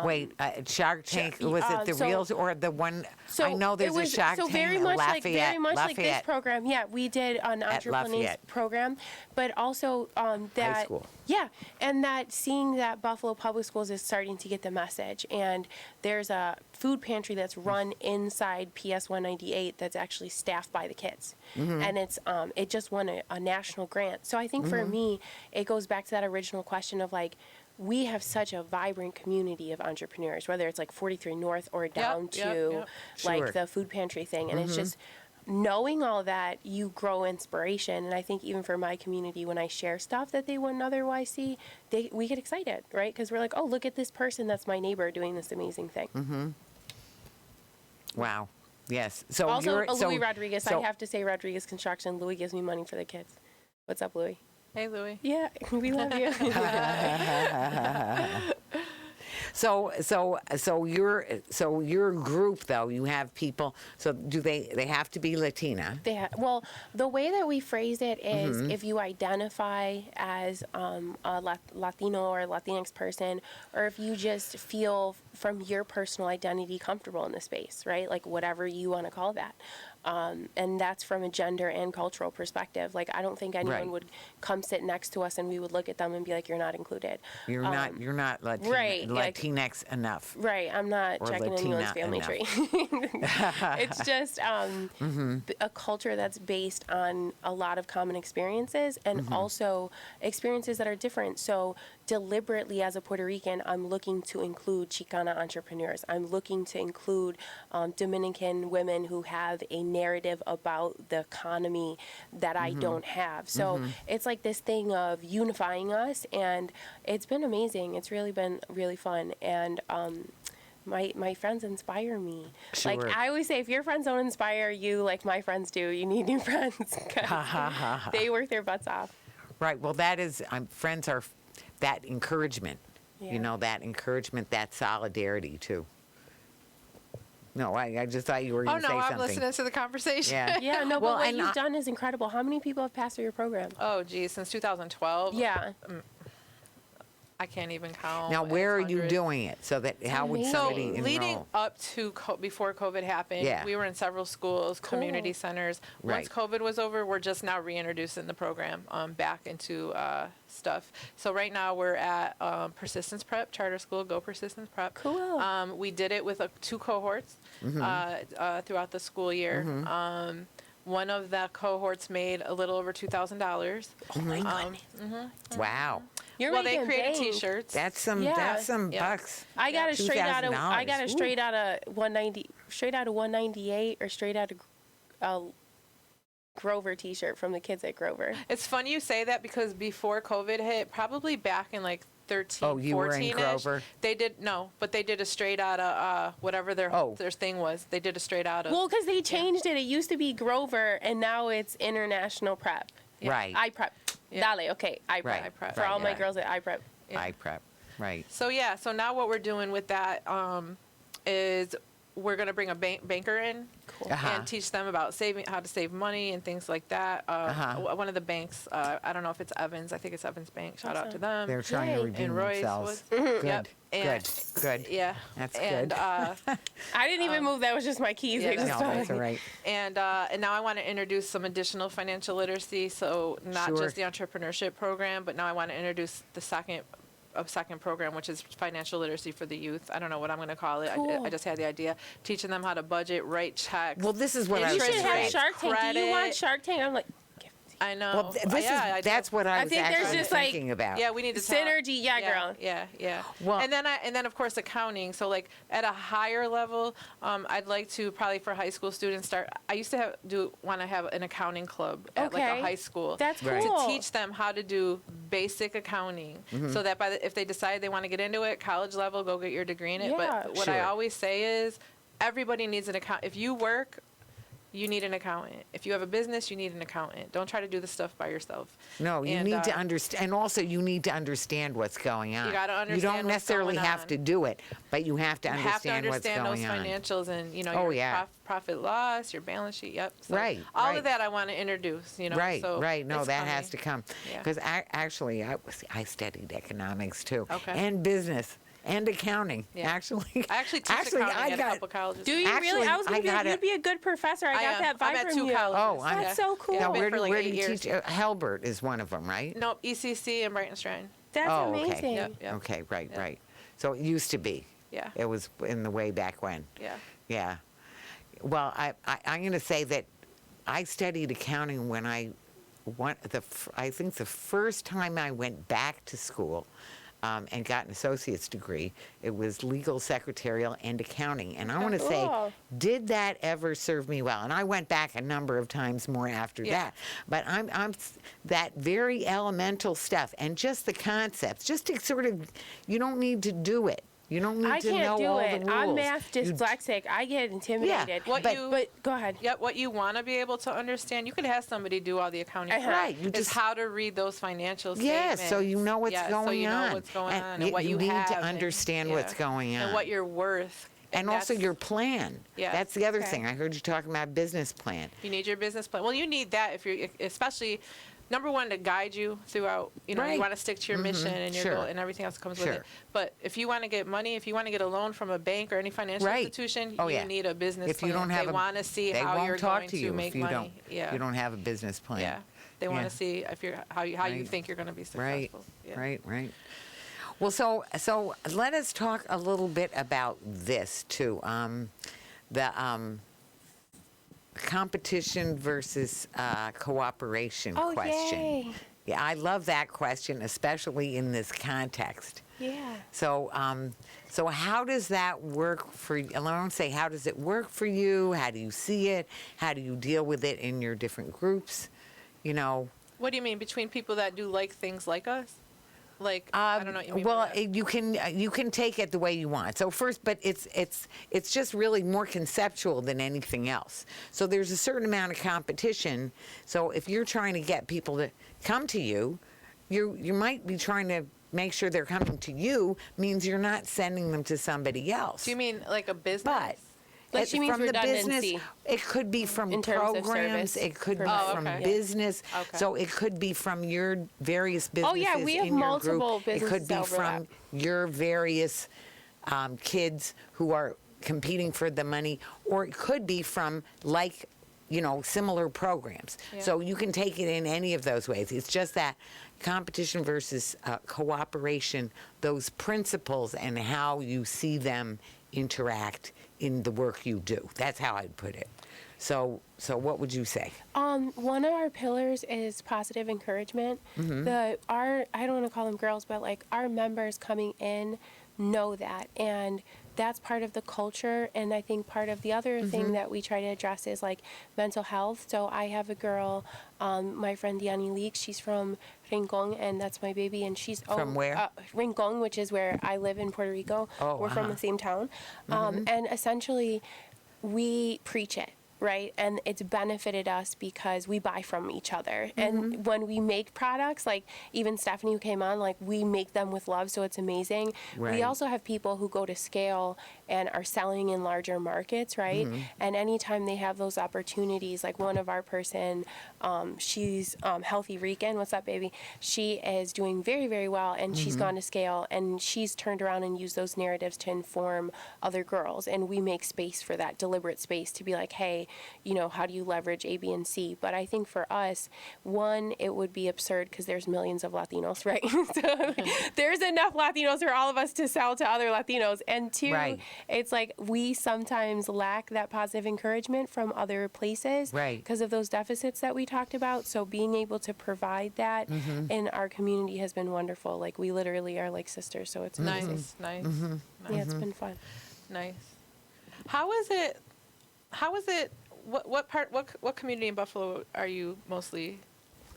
Speaker 1: Wait, Shark Tank, was it the
Speaker 2: so-
Speaker 1: reels or the one?
Speaker 2: So
Speaker 1: I know there's
Speaker 2: it was,
Speaker 1: a Shark
Speaker 2: so
Speaker 1: Tank
Speaker 2: very
Speaker 1: in
Speaker 2: much
Speaker 1: Lafayette.
Speaker 2: like this program. Yeah, we did an entrepreneurs
Speaker 1: Lafayette.
Speaker 2: program, but also that
Speaker 1: school.
Speaker 2: Yeah, and that seeing that Buffalo Public Schools is starting to get the message, and there's a food pantry that's run inside PS 198 that's actually staffed by the kids, and it just won a national grant. So I think for me, it goes back to that original question of like, we have such a vibrant community of entrepreneurs, whether it's like 43 North or down to
Speaker 4: yep.
Speaker 2: like
Speaker 1: Sure.
Speaker 2: the food pantry thing. And it's just, knowing all that, you grow inspiration. And I think even for my community, when I share stuff that they wouldn't otherwise see, we get excited, right? Because we're like, oh, look at this person that's my neighbor doing this amazing thing.
Speaker 1: Wow. Yes. So
Speaker 2: Also,
Speaker 1: you're,
Speaker 2: Louis Rodriguez,
Speaker 1: so-
Speaker 2: I have to say Rodriguez Construction. Louis gives me money for the kids. What's up, Louis?
Speaker 4: Hey, Louie.
Speaker 2: Yeah, we love you.
Speaker 1: So your group though, you have people. So do they have to be Latina?
Speaker 2: Well, the way that we phrase it is if you identify as a Latino or Latinx person, or if you just feel from your personal identity comfortable in the space, right? Like whatever you want to call that. And that's from a gender and cultural perspective. Like, I don't think anyone
Speaker 1: Right.
Speaker 2: would come sit next to us and we would look at them and be like, you're not included.
Speaker 1: You're not Latina,
Speaker 2: right, like-
Speaker 1: Latinx enough.
Speaker 2: Right, I'm not
Speaker 1: Or
Speaker 2: checking
Speaker 1: Latina
Speaker 2: anyone's family
Speaker 1: enough.
Speaker 2: tree. It's just a culture that's based on a lot of common experiences and also experiences that are different. So deliberately, as a Puerto Rican, I'm looking to include Chicana entrepreneurs. I'm looking to include Dominican women who have a narrative about the economy that I don't have. So it's like this thing of unifying us, and it's been amazing. It's really been really fun. And my friends inspire me.
Speaker 1: Sure.
Speaker 2: Like I always say, if your friends don't inspire you like my friends do, you need new friends. 'Cause they work their butts off.
Speaker 1: Right. Well, that is friends are that encouragement.
Speaker 2: Yeah.
Speaker 1: You know, that encouragement, that solidarity too. No, I just thought you were
Speaker 4: Oh,
Speaker 1: going to
Speaker 4: no,
Speaker 1: say
Speaker 4: I'm
Speaker 1: something.
Speaker 4: listening to the conversation.
Speaker 1: Yeah.
Speaker 2: Yeah, no,
Speaker 1: Well,
Speaker 2: but what
Speaker 1: and
Speaker 2: you've done is incredible. How many people have passed through your program?
Speaker 4: Oh, geez, since 2012?
Speaker 2: Yeah.
Speaker 4: I can't even count.
Speaker 1: Now, where are
Speaker 4: It's
Speaker 1: you
Speaker 4: hundreds.
Speaker 1: doing it? So that how would
Speaker 2: amazing.
Speaker 4: So
Speaker 1: somebody enroll?
Speaker 4: leading up to before COVID happened,
Speaker 1: Yeah.
Speaker 4: we were in several schools, community
Speaker 2: Cool.
Speaker 4: centers.
Speaker 1: Right.
Speaker 4: Once COVID was over, we're just now reintroducing the program back into stuff. So right now we're at Persistence Prep Charter School. Go Persistence Prep.
Speaker 2: Cool.
Speaker 4: We did it with 2 cohorts throughout the school year. One of the cohorts made a little over $2,000.
Speaker 1: Oh my goodness. Wow.
Speaker 2: You're
Speaker 4: Well, they
Speaker 2: making
Speaker 4: created
Speaker 2: bank.
Speaker 4: T-shirts.
Speaker 1: That's some
Speaker 2: Yeah.
Speaker 4: Yeah.
Speaker 1: bucks.
Speaker 2: I got it straight out of
Speaker 1: $2,000.
Speaker 2: straight out of 198 or straight out of Grover T-shirt from the kids at Grover.
Speaker 4: It's funny you say that because before COVID hit, probably back in like 13,
Speaker 1: Oh, you were in
Speaker 4: 14-ish,
Speaker 1: Grover?
Speaker 4: they did but they did a straight out of whatever their thing was. They did a straight out of.
Speaker 2: Well, because they changed it. It used to be Grover, and now it's International Prep.
Speaker 1: Right.
Speaker 2: iPrep.
Speaker 4: Yeah.
Speaker 2: Dale, okay, iPrep.
Speaker 1: Right.
Speaker 2: For all my
Speaker 1: Right.
Speaker 2: girls at iPrep.
Speaker 4: Yeah.
Speaker 1: I prep. Right.
Speaker 4: So so now what we're doing with that is we're going to bring a banker in
Speaker 2: Cool.
Speaker 4: and teach them about how to save money and things like that. One of the banks, I don't know if it's Evans. I think it's Evans Bank. Shout out to them.
Speaker 1: They're trying to
Speaker 2: Yay.
Speaker 1: redeem
Speaker 4: And Royce
Speaker 1: themselves.
Speaker 4: was-
Speaker 1: Good.
Speaker 4: Yep. And-
Speaker 1: Good.
Speaker 4: Yeah.
Speaker 1: That's
Speaker 4: and,
Speaker 1: good.
Speaker 2: I didn't even move. That was just my keys.
Speaker 4: yeah,
Speaker 2: They just
Speaker 1: No,
Speaker 2: fell
Speaker 1: that's
Speaker 2: in.
Speaker 1: all right.
Speaker 4: And now I want to introduce some additional financial literacy. So not
Speaker 1: Sure.
Speaker 4: just the entrepreneurship program, but now I want to introduce the second program, which is financial literacy for the youth. I don't know what I'm going to call it.
Speaker 2: Cool.
Speaker 4: I just had the idea, teaching them how to budget, write checks.
Speaker 1: Well, this is what I
Speaker 2: You
Speaker 1: was
Speaker 2: should
Speaker 1: going
Speaker 2: have
Speaker 1: to say.
Speaker 2: Shark Tank. Do you want
Speaker 4: credit.
Speaker 2: Shark Tank? I'm like,
Speaker 4: I know.
Speaker 1: Well,
Speaker 4: I do.
Speaker 1: that's what I was
Speaker 2: think there's
Speaker 1: actually
Speaker 2: just, like-
Speaker 1: thinking about.
Speaker 4: Yeah, we need to talk.
Speaker 2: synergy. Yeah, girl.
Speaker 4: Yeah.
Speaker 1: Well-
Speaker 4: and then of course accounting. So like at a higher level, I'd like to probably for high school students start. I used to want to have an accounting club at like
Speaker 2: Okay.
Speaker 4: a high school.
Speaker 2: That's
Speaker 1: Right.
Speaker 2: cool.
Speaker 4: To teach them how to do basic accounting, so that if they decide they want to get into it, college level, go get your degree in it.
Speaker 2: Yeah.
Speaker 4: But what I
Speaker 1: Sure.
Speaker 4: always say is, everybody needs an account. If you work, you need an accountant. If you have a business, you need an accountant. Don't try to do the stuff by yourself.
Speaker 1: No, you
Speaker 4: And,
Speaker 1: need to understand, and also you need to understand what's going on.
Speaker 4: You gotta
Speaker 1: You
Speaker 4: understand
Speaker 1: don't
Speaker 4: what's
Speaker 1: necessarily
Speaker 4: going
Speaker 1: have
Speaker 4: on.
Speaker 1: to do it, but you have to
Speaker 4: You have to
Speaker 1: understand what's
Speaker 4: understand those
Speaker 1: going on.
Speaker 4: financials and
Speaker 1: Oh,
Speaker 4: your
Speaker 1: yeah.
Speaker 4: profit loss, your balance sheet. Yep. So
Speaker 1: Right,
Speaker 4: All
Speaker 1: right.
Speaker 4: of that I want to introduce.
Speaker 1: Right,
Speaker 4: so
Speaker 1: right. No,
Speaker 4: it's
Speaker 1: that has to
Speaker 4: coming.
Speaker 1: come.
Speaker 4: Yeah.
Speaker 1: Because actually, I studied economics too,
Speaker 4: Okay.
Speaker 1: and business, and accounting.
Speaker 4: Yeah.
Speaker 1: Actually,
Speaker 4: I actually teach accounting
Speaker 1: I
Speaker 4: at a
Speaker 1: got.
Speaker 4: couple colleges.
Speaker 2: Do you
Speaker 1: Actually,
Speaker 2: really? I was
Speaker 1: I
Speaker 2: gonna be like,
Speaker 1: gotta-
Speaker 2: you'd be a good professor. I got
Speaker 4: am.
Speaker 2: that vibe
Speaker 4: I'm at
Speaker 2: from
Speaker 4: 2
Speaker 2: you.
Speaker 4: colleges.
Speaker 1: Oh, I'm-
Speaker 2: That's so cool.
Speaker 4: Yeah,
Speaker 1: Now,
Speaker 4: I've been
Speaker 1: where
Speaker 4: for
Speaker 1: do,
Speaker 4: like
Speaker 1: where
Speaker 4: 8
Speaker 1: do you
Speaker 4: years.
Speaker 1: teach? Halbert is one of them, right?
Speaker 4: No, ECC and Brighton Strand.
Speaker 2: That's
Speaker 1: Oh, okay.
Speaker 2: amazing.
Speaker 4: Yep. Yep.
Speaker 1: Okay, right,
Speaker 4: Yeah.
Speaker 1: right. So it used to be.
Speaker 4: Yeah.
Speaker 1: It was in the way back when.
Speaker 4: Yeah.
Speaker 1: Yeah. Well, I'm going to say that I studied accounting when I think the first time I went back to school, and got an associate's degree. It was legal, secretarial, and accounting. And I want to say,
Speaker 2: Cool.
Speaker 1: did that ever serve me well? And I went back a number of times more after
Speaker 4: Yeah.
Speaker 1: that. But I'm that very elemental stuff and just the concepts, just to sort of, you don't need to do it. You don't need
Speaker 2: I
Speaker 1: to
Speaker 2: can't
Speaker 1: know
Speaker 2: do
Speaker 1: all
Speaker 2: it.
Speaker 1: the rules.
Speaker 2: I'm math dyslexic. I get intimidated.
Speaker 4: What
Speaker 1: but-
Speaker 4: you
Speaker 2: But go ahead.
Speaker 4: Yep, what you want to be able to understand, you could have somebody do all the accounting.
Speaker 2: Uh-huh.
Speaker 4: for you.
Speaker 1: Right, you
Speaker 4: It's
Speaker 1: just-
Speaker 4: how to read those financial
Speaker 1: Yes,
Speaker 4: statements.
Speaker 1: so you know what's
Speaker 4: Yeah,
Speaker 1: going
Speaker 4: so you
Speaker 1: on.
Speaker 4: know what's going on
Speaker 1: y-
Speaker 4: and what you
Speaker 1: need
Speaker 4: have.
Speaker 1: to
Speaker 4: and-
Speaker 1: understand what's going on.
Speaker 4: And what you're worth.
Speaker 1: And also
Speaker 4: that's-
Speaker 1: your plan.
Speaker 4: Yes.
Speaker 1: That's the other
Speaker 2: Okay.
Speaker 1: thing. I heard you talking about business plan.
Speaker 4: You need your business plan. Well, you need that if you're, especially, number one, to guide you throughout. You know,
Speaker 1: Right.
Speaker 4: you want to stick to your mission and your
Speaker 1: Sure.
Speaker 4: goal, and everything else comes
Speaker 1: Sure.
Speaker 4: with it. But if you want to get money, if you want to get a loan from a bank or any financial
Speaker 1: Right.
Speaker 4: institution,
Speaker 1: Oh,
Speaker 4: you
Speaker 1: yeah.
Speaker 4: need a business
Speaker 1: If
Speaker 4: plan.
Speaker 1: you don't have
Speaker 4: they want to see
Speaker 1: they
Speaker 4: how
Speaker 1: won't
Speaker 4: you're
Speaker 1: talk
Speaker 4: going
Speaker 1: to you
Speaker 4: make
Speaker 1: if you
Speaker 4: money.
Speaker 1: don't.
Speaker 4: Yeah.
Speaker 1: If you don't have a business plan.
Speaker 4: Yeah. They want
Speaker 1: Yeah.
Speaker 4: to see if you're how you
Speaker 1: Right.
Speaker 4: think you're going to be
Speaker 1: Right.
Speaker 4: successful. Yeah.
Speaker 1: Right. Well, so let us talk a little bit about this too. The competition versus cooperation
Speaker 2: Oh,
Speaker 1: question.
Speaker 2: yay.
Speaker 1: Yeah, I love that question, especially in this context.
Speaker 2: Yeah.
Speaker 1: So, so how does that work for you? I don't say how does it work for you? How do you see it? How do you deal with it in your different groups? You know.
Speaker 4: What do you mean between people that do like things like us? Like I don't know what you mean. by
Speaker 1: Well,
Speaker 4: that.
Speaker 1: you can take it the way you want. So first, but it's just really more conceptual than anything else. So there's a certain amount of competition. So if you're trying to get people to come to you, you might be trying to make sure they're coming to you. Means you're not sending them to somebody else.
Speaker 4: Do you mean like a business?
Speaker 1: But
Speaker 2: Like she means
Speaker 1: from the business,
Speaker 2: redundancy.
Speaker 1: it could be from
Speaker 2: In terms of
Speaker 1: programs,
Speaker 2: service
Speaker 1: it could be
Speaker 2: provided.
Speaker 1: from
Speaker 4: okay.
Speaker 1: business,
Speaker 4: Okay.
Speaker 1: so it could be from your various businesses
Speaker 2: yeah, we have
Speaker 1: in your
Speaker 2: multiple
Speaker 1: group. It could
Speaker 2: businesses
Speaker 1: be
Speaker 2: that overlap.
Speaker 1: from your various kids who are competing for the money, or it could be from similar programs.
Speaker 4: Yeah.
Speaker 1: So you can take it in any of those ways. It's just that competition versus cooperation, those principles and how you see them interact in the work you do. That's how I'd put it. So what would you say?
Speaker 2: One of our pillars is positive encouragement. I don't want to call them girls, but like our members coming in know that, and that's part of the culture. And I think part of the other thing that we try to address is like mental health. So I have a girl, my friend Diani Leaks, she's from Rincon, and that's my baby, and she's
Speaker 1: From where?
Speaker 2: Rincon, which is where I live in Puerto Rico.
Speaker 1: Oh,
Speaker 2: We're from the same town, and essentially we preach it. Right, and it's benefited us because we buy from each other, and when we make products, like even Stephanie who came on, like we make them with love, so it's amazing.
Speaker 1: Right.
Speaker 2: We also have people who go to scale and are selling in larger markets, right? And anytime they have those opportunities, like one of our person, she's Healthy Rican. What's up, baby? She is doing very, very well, and she's gone to scale, and she's turned around and used those narratives to inform other girls, and we make space for that, deliberate space to be like, hey, how do you leverage A, B, and C? But I think for us, one, it would be absurd because there's millions of Latinos, right? So there's enough Latinos for all of us to sell to other Latinos. And two,
Speaker 1: Right.
Speaker 2: it's like we sometimes lack that positive encouragement from other places
Speaker 1: Right.
Speaker 2: because of those deficits that we talked about. So being able to provide that in our community has been wonderful. Like we literally are like sisters, so it's amazing.
Speaker 4: Nice.
Speaker 2: Yeah, it's been fun.
Speaker 4: Nice. How is it? What community in Buffalo are you mostly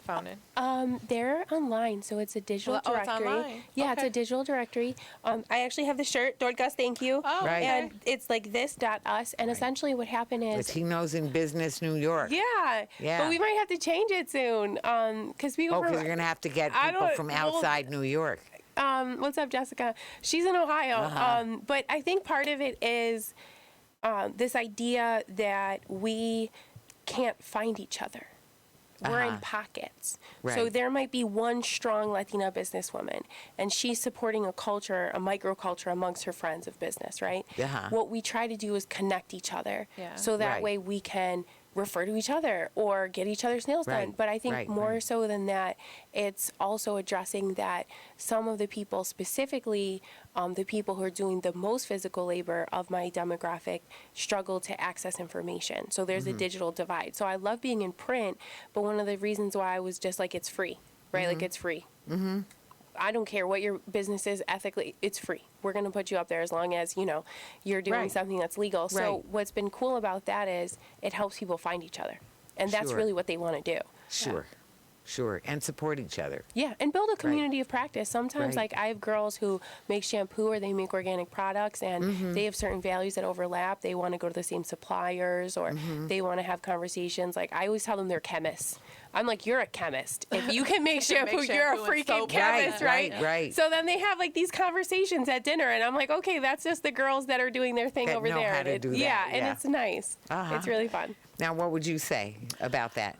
Speaker 4: found in?
Speaker 2: They're online, so it's a digital
Speaker 4: Well, oh, it's
Speaker 2: directory.
Speaker 4: online.
Speaker 2: Yeah, it's
Speaker 4: Okay.
Speaker 2: a digital directory. I actually have the shirt, Dorcas, thank you.
Speaker 4: Oh,
Speaker 1: Right.
Speaker 4: okay.
Speaker 2: And it's like this.us, and essentially what happened is,
Speaker 1: Latinos in Business New York.
Speaker 2: yeah,
Speaker 1: Yeah.
Speaker 2: but we might have to change it soon, because people
Speaker 1: Oh,
Speaker 2: from,
Speaker 1: because you're going to have to get
Speaker 2: I
Speaker 1: people
Speaker 2: don't-
Speaker 1: from
Speaker 2: well,
Speaker 1: outside New York.
Speaker 2: what's up, Jessica? She's in Ohio. But I think part of it is this idea that we can't find each other. We're in pockets. So
Speaker 1: Right.
Speaker 2: there might be one strong Latina businesswoman, and she's supporting a culture, a microculture amongst her friends of business, right?
Speaker 1: Uh-huh.
Speaker 2: What we try to do is connect each other.
Speaker 4: Yeah.
Speaker 2: So that
Speaker 1: Right.
Speaker 2: way we can refer to each other or get each other's nails done.
Speaker 1: Right.
Speaker 2: But I think
Speaker 1: Right,
Speaker 2: more
Speaker 1: right.
Speaker 2: so than that, it's also addressing that some of the people, specifically the people who are doing the most physical labor of my demographic, struggle to access information. So there's a digital divide. So I love being in print, but one of the reasons why I was just like, it's free, right? Like it's free. I don't care what your business is ethically, it's free. We're going to put you up there as long as, you know, you're doing
Speaker 1: Right.
Speaker 2: something that's legal. So
Speaker 1: Right.
Speaker 2: what's been cool about that is it helps people find each other. And that's
Speaker 1: Sure.
Speaker 2: really what they want to do.
Speaker 1: Sure. Sure. And support each other.
Speaker 2: Yeah, and build a community of practice. Sometimes,
Speaker 1: Right.
Speaker 2: like, I have girls who make shampoo or they make organic products, and
Speaker 1: Mm-hmm.
Speaker 2: they have certain values that overlap. They want to go to the same suppliers, or
Speaker 1: Mm-hmm.
Speaker 2: they want to have conversations. Like, I always tell them they're chemists. I'm like, you're a chemist. If you can make shampoo,
Speaker 4: make
Speaker 2: you're a
Speaker 4: shampoo and
Speaker 2: freaking
Speaker 4: soap.
Speaker 2: chemist,
Speaker 1: Right,
Speaker 2: right?
Speaker 1: right.
Speaker 2: So then they have, like, these conversations at dinner, and I'm like, okay, that's just the girls that are doing their thing
Speaker 1: That
Speaker 2: over
Speaker 1: know
Speaker 2: there.
Speaker 1: how
Speaker 2: And
Speaker 1: to do that,
Speaker 2: yeah, and
Speaker 1: yeah.
Speaker 2: it's nice.
Speaker 1: Uh-huh.
Speaker 2: It's really fun.
Speaker 1: Now, what would you say about that?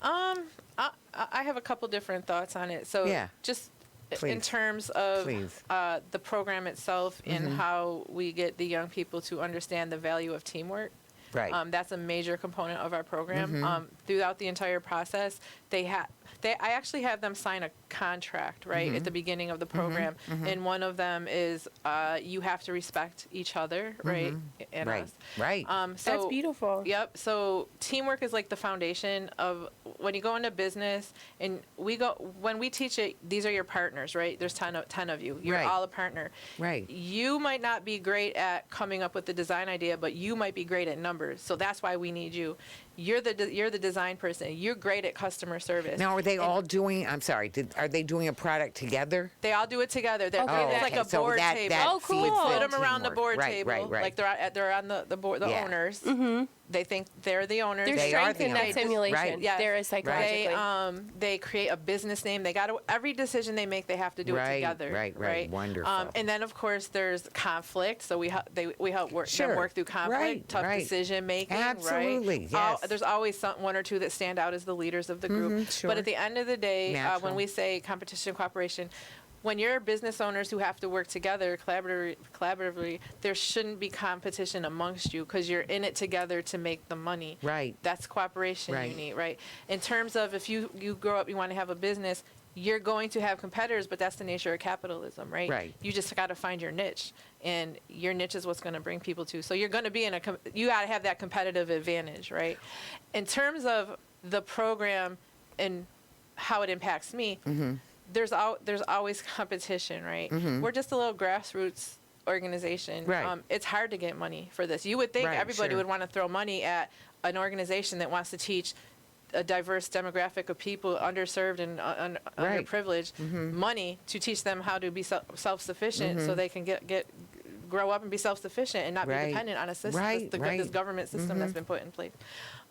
Speaker 4: I have a couple different thoughts on it. So
Speaker 1: Yeah.
Speaker 4: just in
Speaker 1: Please.
Speaker 4: terms of
Speaker 1: Please.
Speaker 4: the program itself and how we get the young people to understand the value of teamwork.
Speaker 1: Right.
Speaker 4: That's a major component of our program. Throughout the entire process, I actually have them sign a contract, right, at the beginning of the program. And one of them is you have to respect each other, right, and
Speaker 1: Right.
Speaker 4: us.
Speaker 1: Right.
Speaker 4: So
Speaker 2: That's beautiful.
Speaker 4: Yep. So teamwork is like the foundation of when you go into business, and when we teach it, these are your partners, right? There's 10 of you. You're
Speaker 1: Right.
Speaker 4: all a partner.
Speaker 1: Right.
Speaker 4: You might not be great at coming up with the design idea, but you might be great at numbers. So that's why we need you. You're the design person. You're great at customer service.
Speaker 1: Now, are they all doing, I'm sorry, are they doing a product together?
Speaker 4: They all do it together. They're,
Speaker 2: Okay.
Speaker 4: it's like a
Speaker 1: so
Speaker 4: board
Speaker 1: that,
Speaker 4: table.
Speaker 1: that
Speaker 2: Oh, cool.
Speaker 1: feeds
Speaker 2: We
Speaker 4: Put
Speaker 1: the
Speaker 4: them around the
Speaker 1: teamwork.
Speaker 4: board
Speaker 1: Right,
Speaker 4: table.
Speaker 1: Right, right.
Speaker 4: Like they're on the board, the
Speaker 1: Yeah.
Speaker 4: owners. They think they're the owners.
Speaker 2: There's
Speaker 1: They are
Speaker 2: strength
Speaker 1: the
Speaker 2: in that
Speaker 1: owners.
Speaker 2: simulation.
Speaker 1: Right.
Speaker 4: Yes.
Speaker 2: There is psychologically.
Speaker 4: They create a business name. They got to, every decision they make, they have to do
Speaker 1: Right,
Speaker 4: it together.
Speaker 1: right. Wonderful.
Speaker 4: And then of course there's conflict. So we help them
Speaker 1: Sure.
Speaker 4: work through conflict,
Speaker 1: Right,
Speaker 4: tough
Speaker 1: right.
Speaker 4: decision making.
Speaker 1: Absolutely,
Speaker 4: Right?
Speaker 1: yes.
Speaker 4: There's always one or two that stand out as the leaders of the group.
Speaker 1: sure.
Speaker 4: But at the end of the day,
Speaker 1: Natural.
Speaker 4: when we say competition, cooperation, when you're business owners who have to work together collaboratively, there shouldn't be competition amongst you because you're in it together to make the money.
Speaker 1: Right.
Speaker 4: That's cooperation
Speaker 1: Right.
Speaker 4: you need, right? In terms of if you grow up, you want to have a business, you're going to have competitors, but that's the nature of capitalism, right?
Speaker 1: Right.
Speaker 4: You just got to find your niche, and your niche is what's going to bring people to. So you're going to be you got to have that competitive advantage, right? In terms of the program and how it impacts me, there's always competition, right? We're just a little grassroots organization.
Speaker 1: Right.
Speaker 4: It's hard to get money for this. You would think
Speaker 1: Right,
Speaker 4: everybody
Speaker 1: sure.
Speaker 4: would want to throw money at an organization that wants to teach a diverse demographic of people, underserved and
Speaker 1: Right.
Speaker 4: underprivileged, money to teach them how to be self-sufficient, so they can grow up and be self-sufficient and not
Speaker 1: Right.
Speaker 4: be dependent on a system,
Speaker 1: Right,
Speaker 4: this
Speaker 1: right.
Speaker 4: government system that's been put in place.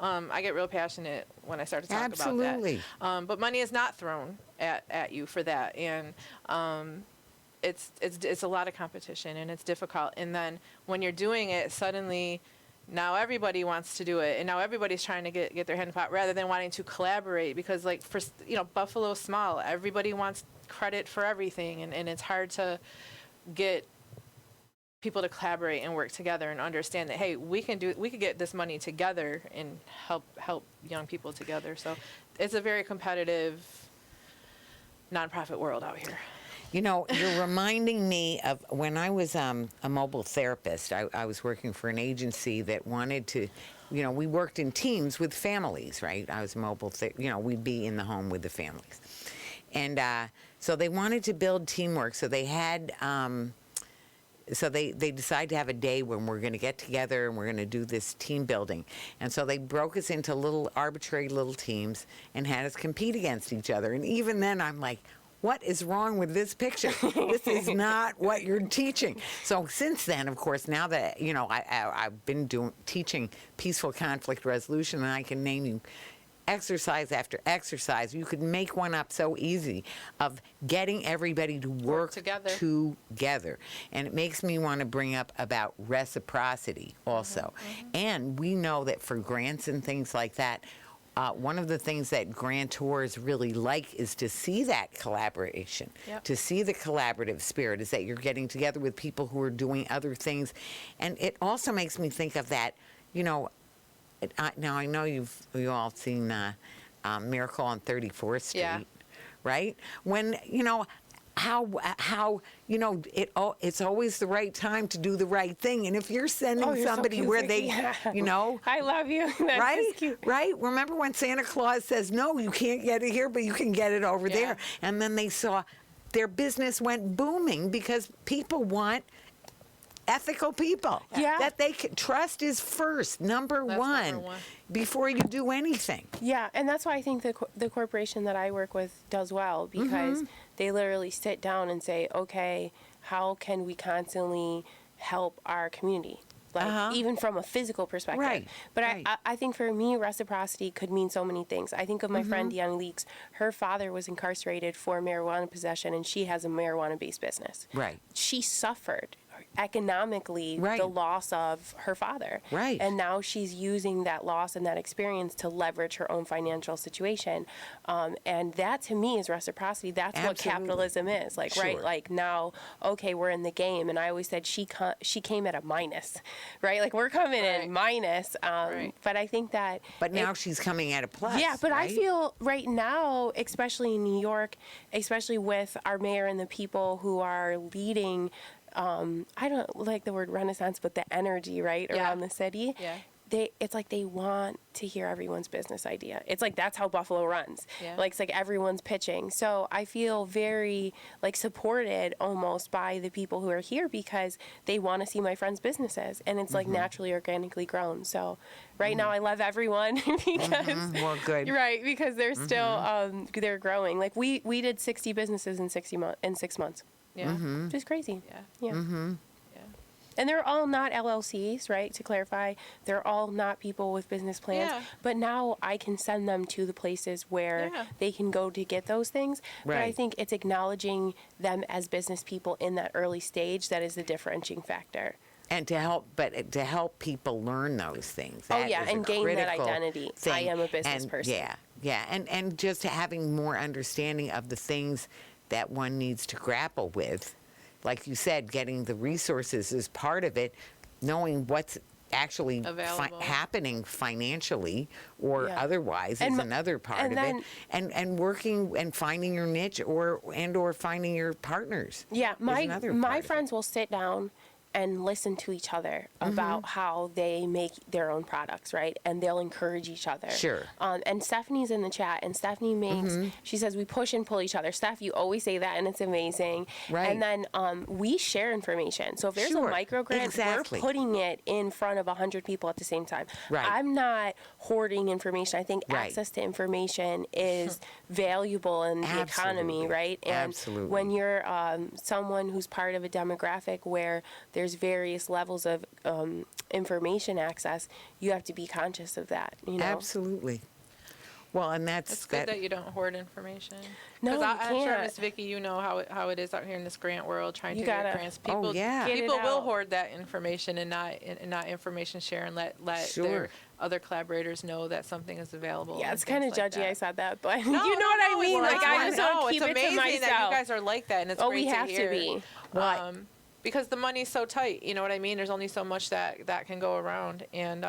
Speaker 4: I get real passionate when I start to talk
Speaker 1: Absolutely.
Speaker 4: about that. But money is not thrown at you for that, and it's a lot of competition and it's difficult. And then when you're doing it, suddenly now everybody wants to do it, and now everybody's trying to get their hand in the pot rather than wanting to collaborate, because like for Buffalo's small, everybody wants credit for everything, and it's hard to get people to collaborate and work together and understand that, hey, we could get this money together and help young people together. So it's a very competitive nonprofit world out here.
Speaker 1: You know, you're reminding me of when I was a mobile therapist. I was working for an agency that wanted to, we worked in teams with families, right? I was mobile, we'd be in the home with the families. And so they wanted to build teamwork. So they had, they decided to have a day when we're going to get together and we're going to do this team building. And so they broke us into arbitrary little teams and had us compete against each other. And even then I'm like, what is wrong with this picture? This is not what you're teaching. So since then, of course, now that, I've been teaching peaceful conflict resolution, and I can name you exercise after exercise. You could make one up so easy of getting everybody to work together. And it makes me want to bring up about reciprocity also. And we know that for grants and things like that, one of the things that grantors really like is to see that collaboration, to see the collaborative spirit, is that you're getting together with people who are doing other things. And it also makes me think of that, now I know you all seen Miracle on 34th Street, right? When, how it's always the right time to do the right thing, and if you're sending somebody where they,
Speaker 2: I love you. That's
Speaker 1: right,
Speaker 2: just cute.
Speaker 1: right. Remember when Santa Claus says, "No, you can't get it here, but you can get it over there," and then they saw their business went booming because people want ethical people.
Speaker 2: Yeah.
Speaker 1: That they can, trust is first, number
Speaker 4: That's
Speaker 1: one,
Speaker 4: number one.
Speaker 1: before you do anything.
Speaker 2: Yeah, and that's why I think the corporation that I work with does well, because they literally sit down and say, okay, how can we constantly help our community? Like, even from a physical perspective.
Speaker 1: Right,
Speaker 2: But
Speaker 1: right.
Speaker 2: I think for me, reciprocity could mean so many things. I think of my friend Deanna Leaks. Her father was incarcerated for marijuana possession, and she has a marijuana-based business.
Speaker 1: Right.
Speaker 2: She suffered economically
Speaker 1: Right.
Speaker 2: the loss of her father.
Speaker 1: Right.
Speaker 2: And now she's using that loss and that experience to leverage her own financial situation. And that to me is reciprocity. That's what
Speaker 1: Absolutely.
Speaker 2: capitalism is. Like, right?
Speaker 1: Sure.
Speaker 2: Like now, okay, we're in the game. And I always said she came at a minus, right? Like we're coming
Speaker 4: Right.
Speaker 2: in minus.
Speaker 4: Right.
Speaker 2: But I think that.
Speaker 1: But now she's coming at a plus.
Speaker 2: Yeah, but I
Speaker 1: right?
Speaker 2: feel right now, especially in New York, especially with our mayor and the people who are leading, I don't like the word renaissance, but the energy, right,
Speaker 4: Yeah.
Speaker 2: around the city.
Speaker 4: Yeah.
Speaker 2: It's like they want to hear everyone's business idea. It's like that's how Buffalo runs.
Speaker 4: Yeah.
Speaker 2: Like it's like everyone's pitching. So I feel very like supported almost by the people who are here because they want to see my friends' businesses, and it's like naturally organically grown. So right now I love everyone because
Speaker 1: Well, good.
Speaker 2: right, because they're still they're growing. Like we did 60 businesses in 6 months.
Speaker 4: Yeah.
Speaker 2: Just crazy.
Speaker 4: Yeah.
Speaker 2: Yeah.
Speaker 4: Yeah.
Speaker 2: And they're all not LLCs, right? To clarify, they're all not people with business plans.
Speaker 4: Yeah.
Speaker 2: But now I can send them to the places where
Speaker 4: Yeah.
Speaker 2: they can go to get those things. But I
Speaker 1: Right.
Speaker 2: think it's acknowledging them as business people in that early stage that is the differentiating factor.
Speaker 1: And to help people learn those things.
Speaker 2: Oh,
Speaker 1: That
Speaker 2: yeah,
Speaker 1: is a
Speaker 2: and gain that
Speaker 1: critical
Speaker 2: identity.
Speaker 1: thing.
Speaker 2: I am a business
Speaker 1: And
Speaker 2: person.
Speaker 1: Yeah, and just having more understanding of the things that one needs to grapple with. Like you said, getting the resources is part of it, knowing what's actually
Speaker 4: Available.
Speaker 1: happening financially or
Speaker 2: Yeah.
Speaker 1: otherwise
Speaker 2: And
Speaker 1: is
Speaker 2: m-
Speaker 1: another part
Speaker 2: and
Speaker 1: of
Speaker 2: then-
Speaker 1: it. And working and finding your niche or finding your partners.
Speaker 2: Yeah,
Speaker 1: is another part
Speaker 2: my
Speaker 1: of it.
Speaker 2: friends will sit down and listen to each other about how they make their own products, right? And they'll encourage each other.
Speaker 1: Sure.
Speaker 2: And Stephanie's in the chat, and Stephanie makes, she says, we push and pull each other. Steph, you always say that, and it's amazing.
Speaker 1: Right.
Speaker 2: And then we share information. So if there's
Speaker 1: Sure.
Speaker 2: a micro grant,
Speaker 1: Exactly.
Speaker 2: we're putting it in front of 100 people at the same time.
Speaker 1: Right.
Speaker 2: I'm not hoarding information. I think
Speaker 1: Right.
Speaker 2: access to information is valuable in the economy,
Speaker 1: Absolutely.
Speaker 2: right? And
Speaker 1: Absolutely.
Speaker 2: when you're someone who's part of a demographic where there's various levels of information access, you have to be conscious of that, you know?
Speaker 1: Absolutely. Well, and
Speaker 4: It's good that you don't hoard information.
Speaker 2: No,
Speaker 4: 'Cause
Speaker 2: you
Speaker 4: I'm sure,
Speaker 2: can't.
Speaker 4: Miss Vicki, you know how it is out here in this grant world trying
Speaker 2: You
Speaker 4: to get
Speaker 2: gotta-
Speaker 4: grants.
Speaker 1: Oh,
Speaker 4: People,
Speaker 1: yeah.
Speaker 2: Get it
Speaker 4: people will
Speaker 2: out.
Speaker 4: hoard that information and not information share and let
Speaker 1: Sure.
Speaker 4: their other collaborators know that something is available.
Speaker 2: Yeah,
Speaker 4: and
Speaker 2: it's kind of
Speaker 4: things like
Speaker 2: judgy. I
Speaker 4: that.
Speaker 2: said that, but
Speaker 4: No,
Speaker 2: you know what I
Speaker 4: no,
Speaker 2: mean.
Speaker 4: it's
Speaker 2: Like
Speaker 4: not.
Speaker 2: I just want to keep
Speaker 4: it's
Speaker 2: it to
Speaker 4: amazing
Speaker 2: myself.
Speaker 4: that you guys are like that, and it's
Speaker 2: Oh,
Speaker 4: great
Speaker 2: we have
Speaker 4: to
Speaker 2: to
Speaker 4: hear.
Speaker 2: be.
Speaker 4: Because the money's so tight, you know what I mean? There's only so much that can go around, and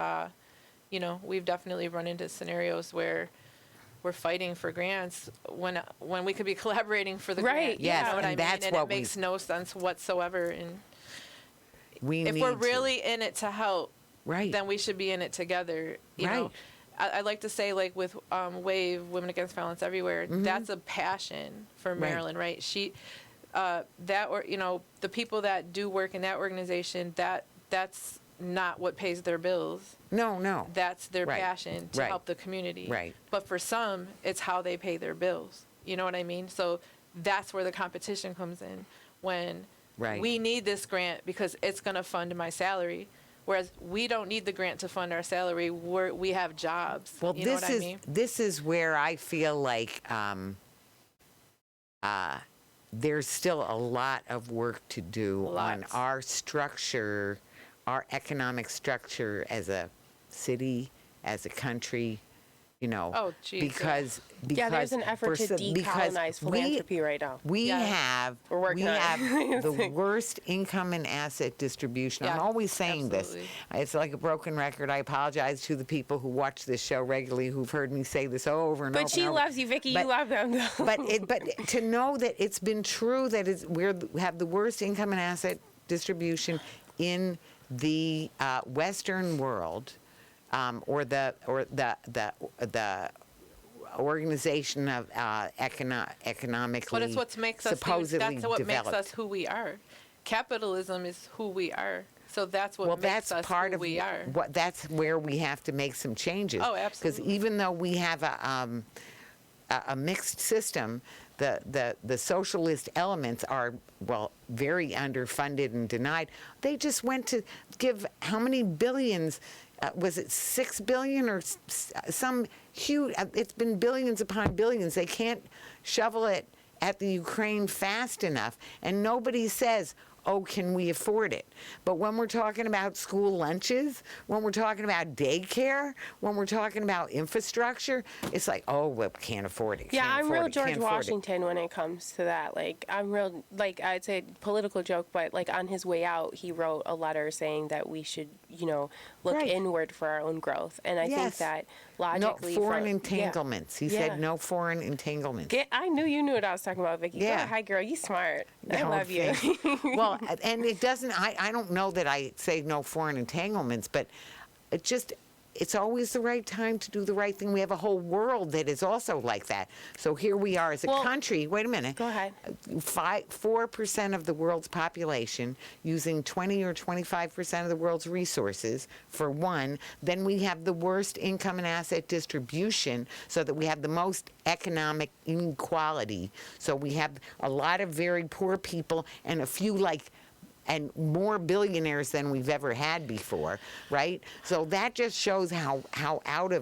Speaker 4: we've definitely run into scenarios where we're fighting for grants when we could be collaborating for the
Speaker 2: Right,
Speaker 4: grant.
Speaker 1: Yes,
Speaker 4: You know what
Speaker 1: and
Speaker 4: I mean?
Speaker 1: that's
Speaker 4: And
Speaker 1: what
Speaker 4: it makes no sense whatsoever. And
Speaker 1: we
Speaker 4: if
Speaker 1: need
Speaker 4: we're
Speaker 1: to.
Speaker 4: really in it to help,
Speaker 1: Right.
Speaker 4: then we should be in it together. You know,
Speaker 1: Right.
Speaker 4: I like to say, like with WAVE, Women Against Violence Everywhere, that's a passion for
Speaker 1: Right.
Speaker 4: Marilyn, right? She, the people that do work in that organization, that's not what pays their bills.
Speaker 1: No.
Speaker 4: That's their
Speaker 1: Right.
Speaker 4: passion to
Speaker 1: Right.
Speaker 4: help the community.
Speaker 1: Right.
Speaker 4: But for some, it's how they pay their bills. You know what I mean? So that's where the competition comes in. When
Speaker 1: Right.
Speaker 4: we need this grant because it's going to fund my salary, whereas we don't need the grant to fund our salary. We have jobs.
Speaker 1: Well,
Speaker 4: you know what I mean?
Speaker 1: this is where I feel like there's still a lot of work to do on
Speaker 4: Lots.
Speaker 1: our structure, our economic structure as a city, as a country.
Speaker 4: Oh, geez, yeah.
Speaker 1: because
Speaker 2: Yeah, there's an effort to
Speaker 1: because
Speaker 2: decolonize philanthropy right now.
Speaker 1: We
Speaker 4: Yeah.
Speaker 1: have
Speaker 2: We're working
Speaker 1: we
Speaker 2: on it.
Speaker 1: have the worst income and asset distribution. I'm
Speaker 4: Yeah,
Speaker 1: always saying
Speaker 4: absolutely.
Speaker 1: this. It's like a broken record. I apologize to the people who watch this show regularly who've heard me say this over and over.
Speaker 2: But she
Speaker 1: and over.
Speaker 2: loves you, Vicki.
Speaker 1: But-
Speaker 2: You love them. though.
Speaker 1: But to know that it's been true that we have the worst income and asset distribution in the Western world, or the organization of economically
Speaker 4: But it's what makes us
Speaker 1: supposedly
Speaker 4: that's what
Speaker 1: developed.
Speaker 4: makes us who we are. Capitalism is who we are. So that's what
Speaker 1: Well,
Speaker 4: makes
Speaker 1: that's
Speaker 4: us
Speaker 1: part
Speaker 4: who
Speaker 1: of
Speaker 4: we are.
Speaker 1: what. That's where we have to make some changes.
Speaker 4: Oh,
Speaker 1: Because
Speaker 4: absolutely.
Speaker 1: even though we have a mixed system, the socialist elements are, well, very underfunded and denied. They just went to give how many billions? Was it 6 billion or some huge? It's been billions upon billions. They can't shovel it at the Ukraine fast enough, and nobody says, oh, can we afford it? But when we're talking about school lunches, when we're talking about daycare, when we're talking about infrastructure, it's like, oh, well, can't afford it.
Speaker 2: Yeah,
Speaker 1: can't
Speaker 2: I'm
Speaker 1: afford
Speaker 2: real
Speaker 1: it,
Speaker 2: George
Speaker 1: can't afford it.
Speaker 2: Washington when it comes to that. Like, I'm real, like, I'd say political joke, but like on his way out, he wrote a letter saying that we should, look
Speaker 1: Right.
Speaker 2: inward for our own growth. And I think
Speaker 1: Yes.
Speaker 2: that
Speaker 1: No
Speaker 2: logically.
Speaker 1: foreign
Speaker 2: from-
Speaker 1: entanglements. He
Speaker 2: Yeah.
Speaker 1: said no foreign entanglements.
Speaker 2: I knew you knew what I was talking about, Vicki.
Speaker 1: Yeah.
Speaker 2: Hi, girl. You smart. I
Speaker 1: No,
Speaker 2: love you.
Speaker 1: thanks. Well, and it doesn't, I don't know that I say no foreign entanglements, but it's always the right time to do the right thing. We have a whole world that is also like that. So here we are as a
Speaker 2: Well,
Speaker 1: country. Wait a minute.
Speaker 2: Go ahead.
Speaker 1: 4% of the world's population using 20 or 25% of the world's resources, for one. Then we have the worst income and asset distribution, so that we have the most economic inequality. So we have a lot of very poor people and a few and more billionaires than we've ever had before, right? So that just shows how out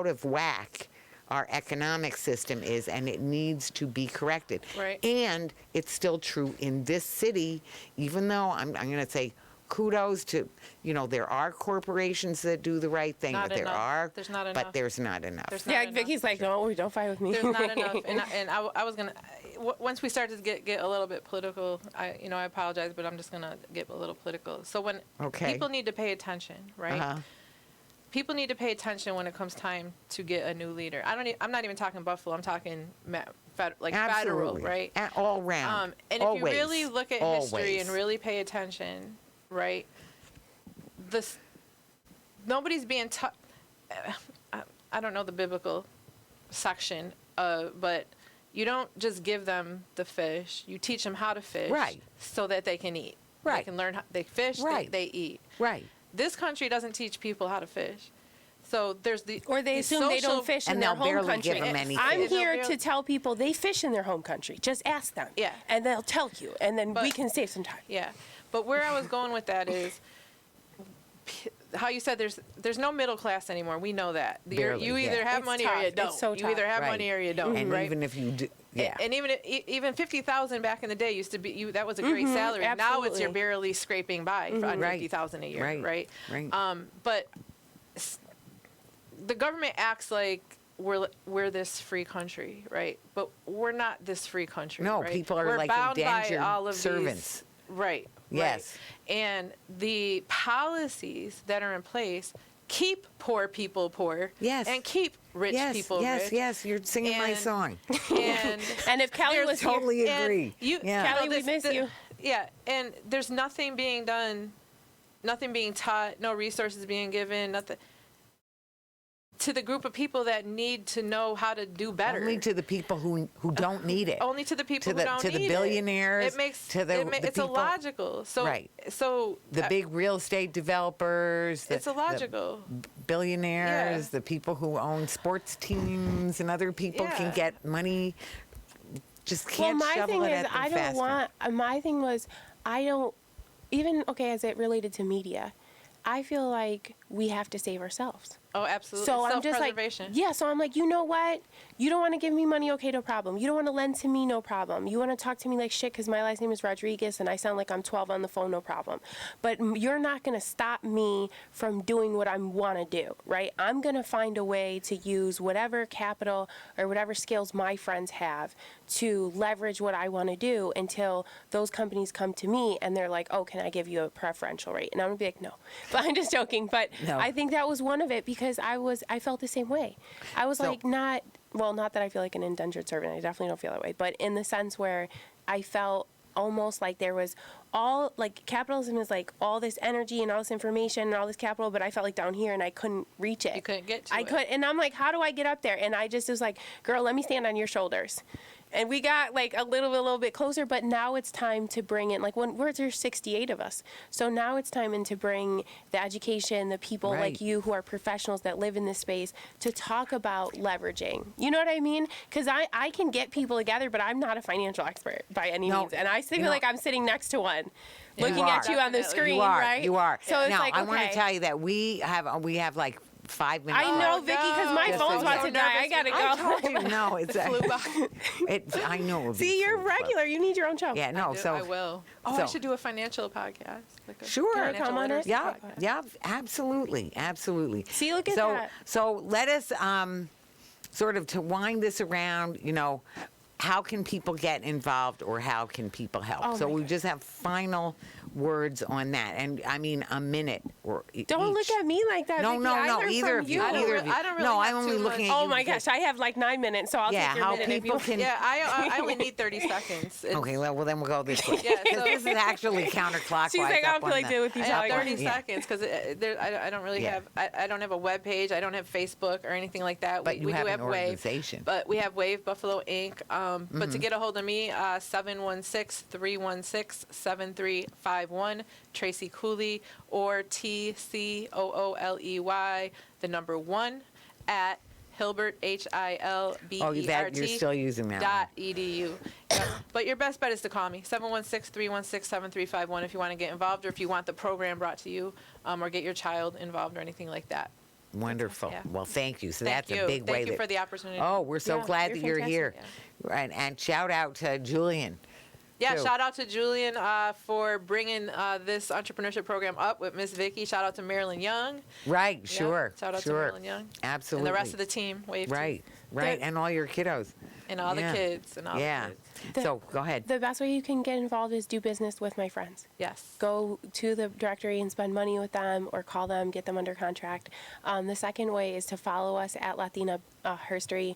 Speaker 1: of whack our economic system is, and it needs to be corrected.
Speaker 4: Right.
Speaker 1: And it's still true in this city, even though I'm going to say kudos to, there are corporations that do the right thing,
Speaker 4: Not
Speaker 1: but there
Speaker 4: enough.
Speaker 1: are,
Speaker 4: There's not
Speaker 1: but
Speaker 4: enough.
Speaker 1: there's not enough.
Speaker 4: There's not
Speaker 2: Yeah,
Speaker 4: enough.
Speaker 2: Vicki's like, don't fight with me.
Speaker 4: There's not enough. And I was going to, once we started to get a little bit political, I apologize, but I'm just going to get a little political. So when
Speaker 1: Okay.
Speaker 4: people need to pay attention, right?
Speaker 1: Uh-huh.
Speaker 4: People need to pay attention when it comes time to get a new leader. I'm not even talking Buffalo. I'm talking federal,
Speaker 1: Absolutely.
Speaker 4: right?
Speaker 1: All round.
Speaker 4: And
Speaker 1: Always.
Speaker 4: if you really look at history
Speaker 1: Always.
Speaker 4: and really pay attention, right? Nobody's being taught. I don't know the biblical section, but you don't just give them the fish. You teach them how to fish,
Speaker 1: Right.
Speaker 4: so that they can eat.
Speaker 1: Right.
Speaker 4: They can learn how they fish.
Speaker 1: Right.
Speaker 4: They eat.
Speaker 1: Right.
Speaker 4: This country doesn't teach people how to fish. So there's
Speaker 2: Or they assume they don't fish in
Speaker 1: And
Speaker 2: their
Speaker 1: they'll
Speaker 2: home
Speaker 1: barely
Speaker 2: country.
Speaker 1: give 'em anything.
Speaker 2: I'm
Speaker 4: They'll
Speaker 2: here
Speaker 4: barely-
Speaker 2: to tell people they fish in their home country. Just ask them.
Speaker 4: Yeah.
Speaker 2: And they'll tell you. And then we
Speaker 4: But-
Speaker 2: can save some time.
Speaker 4: Yeah, but where I was going with that is how you said there's no middle class anymore. We know that.
Speaker 1: Barely,
Speaker 4: You either
Speaker 1: yeah.
Speaker 4: have
Speaker 2: It's
Speaker 4: money
Speaker 2: tough.
Speaker 4: or you
Speaker 2: It's
Speaker 4: don't.
Speaker 2: so
Speaker 4: You either
Speaker 2: tough.
Speaker 4: have
Speaker 1: Right.
Speaker 4: money or you don't.
Speaker 1: And
Speaker 4: right?
Speaker 1: even if you do, yeah.
Speaker 4: And even 50,000 back in the day used to be that was a great salary. Now it's
Speaker 2: absolutely.
Speaker 4: you're barely scraping by on
Speaker 1: Right.
Speaker 4: 50,000 a year,
Speaker 1: Right.
Speaker 4: right?
Speaker 1: Right.
Speaker 4: But the government acts like we're this free country, right? But we're not this free country.
Speaker 1: No,
Speaker 4: right?
Speaker 1: people are
Speaker 4: we're
Speaker 1: like
Speaker 4: bound
Speaker 1: indentured
Speaker 4: by all of
Speaker 1: servants.
Speaker 4: These, right.
Speaker 1: Yes.
Speaker 4: Right. And the policies that are in place keep poor people poor.
Speaker 1: Yes.
Speaker 4: And keep rich
Speaker 1: yes,
Speaker 4: people
Speaker 1: yes,
Speaker 4: rich.
Speaker 1: yes. You're singing my
Speaker 4: And-
Speaker 1: song.
Speaker 4: And
Speaker 2: And if Kelly was here,
Speaker 1: Totally
Speaker 4: and
Speaker 1: agree.
Speaker 4: you,
Speaker 1: Yeah.
Speaker 2: Kelly, we miss you.
Speaker 4: Yeah, and there's nothing being done, nothing being taught, no resources being given, nothing to the group of people that need to know how to do better.
Speaker 1: Only to the people who don't need it.
Speaker 4: Only to the people
Speaker 1: To the-
Speaker 4: who don't
Speaker 1: to the
Speaker 4: need
Speaker 1: billionaires,
Speaker 4: It makes
Speaker 1: to the
Speaker 4: it's
Speaker 1: people-
Speaker 4: illogical. So
Speaker 1: Right.
Speaker 4: So
Speaker 1: The big real estate developers.
Speaker 4: it's illogical.
Speaker 1: The billionaires,
Speaker 4: Yeah.
Speaker 1: the people who own sports teams, and other people can
Speaker 4: Yeah.
Speaker 1: get money. Just
Speaker 2: Well,
Speaker 1: can't
Speaker 2: my
Speaker 1: shovel
Speaker 2: thing
Speaker 1: it
Speaker 2: is,
Speaker 1: at them
Speaker 2: I don't
Speaker 1: fast
Speaker 2: want.
Speaker 1: enough.
Speaker 2: My thing was, I don't. Even as it related to media, I feel like we have to save ourselves.
Speaker 4: Oh, absolutely.
Speaker 2: So I'm just like,
Speaker 4: Self-preservation.
Speaker 2: yeah. So I'm like, you know what? You don't want to give me money, okay, no problem. You don't want to lend to me, no problem. You want to talk to me like shit because my last name is Rodriguez and I sound like I'm 12 on the phone, no problem. But you're not going to stop me from doing what I want to do, right? I'm going to find a way to use whatever capital or whatever skills my friends have to leverage what I want to do until those companies come to me and they're like, oh, can I give you a preferential rate? And I'm going to be like, no. But I'm just joking. But
Speaker 1: No.
Speaker 2: I think that was one of it because I felt the same way. I was
Speaker 1: So-
Speaker 2: like, not that I feel like an indentured servant. I definitely don't feel that way. But in the sense where I felt almost like there was all, like, capitalism is like all this energy and all this information and all this capital, but I felt like down here and I couldn't reach it.
Speaker 4: You couldn't get to
Speaker 2: I
Speaker 4: it.
Speaker 2: could, and I'm like, how do I get up there? And I just was like, girl, let me stand on your shoulders. And we got like a little bit closer, but now it's time to bring in, like, there's 68 of us. So now it's time to bring the education, the people
Speaker 1: Right.
Speaker 2: like you who are professionals that live in this space to talk about leveraging. You know what I mean? Because I can get people together, but I'm not a financial expert by any
Speaker 1: No,
Speaker 2: means. And I feel
Speaker 1: you know-
Speaker 2: like I'm sitting next to one.
Speaker 1: You
Speaker 2: Looking
Speaker 1: are.
Speaker 2: at you on the
Speaker 4: Definitely.
Speaker 2: screen,
Speaker 1: You are.
Speaker 2: right?
Speaker 1: You are.
Speaker 2: So it's
Speaker 1: now,
Speaker 2: like,
Speaker 1: I want to
Speaker 2: okay.
Speaker 1: tell you that we have like 5 minutes.
Speaker 2: I know,
Speaker 1: left.
Speaker 2: Vicky, because my
Speaker 1: Yes,
Speaker 2: phone's
Speaker 1: I
Speaker 2: about
Speaker 1: know.
Speaker 2: to die. I gotta
Speaker 1: I
Speaker 2: go.
Speaker 1: told you, no, it's
Speaker 4: Flew by.
Speaker 1: I know. It would be
Speaker 2: See, you're
Speaker 1: flew by.
Speaker 2: regular. You need your own show.
Speaker 1: Yeah, no.
Speaker 4: I will. Oh, I
Speaker 1: so-
Speaker 4: should do a financial podcast. Like a
Speaker 1: Sure.
Speaker 4: financial
Speaker 2: Come on
Speaker 4: literacy
Speaker 2: it.
Speaker 1: Yeah,
Speaker 4: podcast.
Speaker 1: yeah, absolutely, absolutely.
Speaker 2: See, look at
Speaker 1: so,
Speaker 2: that.
Speaker 1: So let us sort of to wind this around. How can people get involved, or how can people help?
Speaker 2: Oh,
Speaker 1: so
Speaker 2: my
Speaker 1: we
Speaker 2: God.
Speaker 1: just have final words on that, and I mean a minute or
Speaker 2: Don't look
Speaker 1: each.
Speaker 2: at me like that.
Speaker 1: No,
Speaker 2: Vicky.
Speaker 1: no,
Speaker 2: I
Speaker 1: no.
Speaker 2: learned
Speaker 1: Either
Speaker 2: from
Speaker 1: of you.
Speaker 4: I don't
Speaker 1: Either
Speaker 4: re-
Speaker 1: of you.
Speaker 4: I don't really
Speaker 1: no,
Speaker 4: have
Speaker 1: I'm only
Speaker 4: too
Speaker 1: looking
Speaker 4: much.
Speaker 1: at
Speaker 2: Oh
Speaker 1: you.
Speaker 2: my
Speaker 1: because-
Speaker 2: gosh, I have like 9 minutes, so I'll
Speaker 1: Yeah,
Speaker 2: take your
Speaker 1: how
Speaker 2: minute if you
Speaker 1: people
Speaker 2: want.
Speaker 1: can.
Speaker 4: Yeah, I only need 30 seconds. It's-
Speaker 1: Okay, well then we'll go this way.
Speaker 4: Yeah,
Speaker 1: 'Cause
Speaker 4: so-
Speaker 1: this is actually counterclockwise.
Speaker 2: She's like, I
Speaker 1: up
Speaker 2: don't feel
Speaker 1: on
Speaker 2: like
Speaker 1: the-
Speaker 2: dealing with you,
Speaker 4: I have
Speaker 2: Talia.
Speaker 4: 30
Speaker 1: Yeah.
Speaker 4: seconds because I don't really
Speaker 1: Yeah.
Speaker 4: have I don't have a web page. I don't have Facebook or anything like that.
Speaker 1: But you
Speaker 4: we
Speaker 1: have
Speaker 4: do
Speaker 1: an
Speaker 4: have Wave,
Speaker 1: organization.
Speaker 4: but we have Wave Buffalo Inc. But to get a hold of me, 716-316-7351, Tracy Cooley, or TCOOLEY, the number 1 at Hilbert HILBERT.
Speaker 1: Oh, that you're still using that one.
Speaker 4: .edu. Yep. But your best bet is to call me, 716-316-7351, if you want to get involved, or if you want the program brought to you, or get your child involved or anything like that.
Speaker 1: Wonderful.
Speaker 4: Yeah.
Speaker 1: Well, thank you. So
Speaker 4: Thank
Speaker 1: that's
Speaker 4: you.
Speaker 1: a big way.
Speaker 4: Thank you
Speaker 1: that-
Speaker 4: for the opportunity.
Speaker 1: Oh, we're so
Speaker 2: Yeah,
Speaker 1: glad
Speaker 2: you're
Speaker 1: that you're here.
Speaker 2: fantastic.
Speaker 1: And shout out to Julian.
Speaker 4: Yeah,
Speaker 1: too.
Speaker 4: shout out to Julian for bringing this entrepreneurship program up with Miss Vicki. Shout out to Marilyn Young.
Speaker 1: Right,
Speaker 4: Yep.
Speaker 1: sure.
Speaker 4: Shout out to
Speaker 1: sure.
Speaker 4: Marilyn Young.
Speaker 1: Absolutely.
Speaker 4: And the rest of the team. Wave
Speaker 1: Right, right.
Speaker 2: The-
Speaker 1: And all your kiddos.
Speaker 4: and all
Speaker 1: Yeah.
Speaker 4: the kids and all
Speaker 1: Yeah.
Speaker 4: the kids.
Speaker 1: So go ahead.
Speaker 2: The best way you can get involved is do business with my friends.
Speaker 4: Yes.
Speaker 2: Go to the directory and spend money with them, or call them, get them under contract. The second way is to follow us at LatinasHerStory.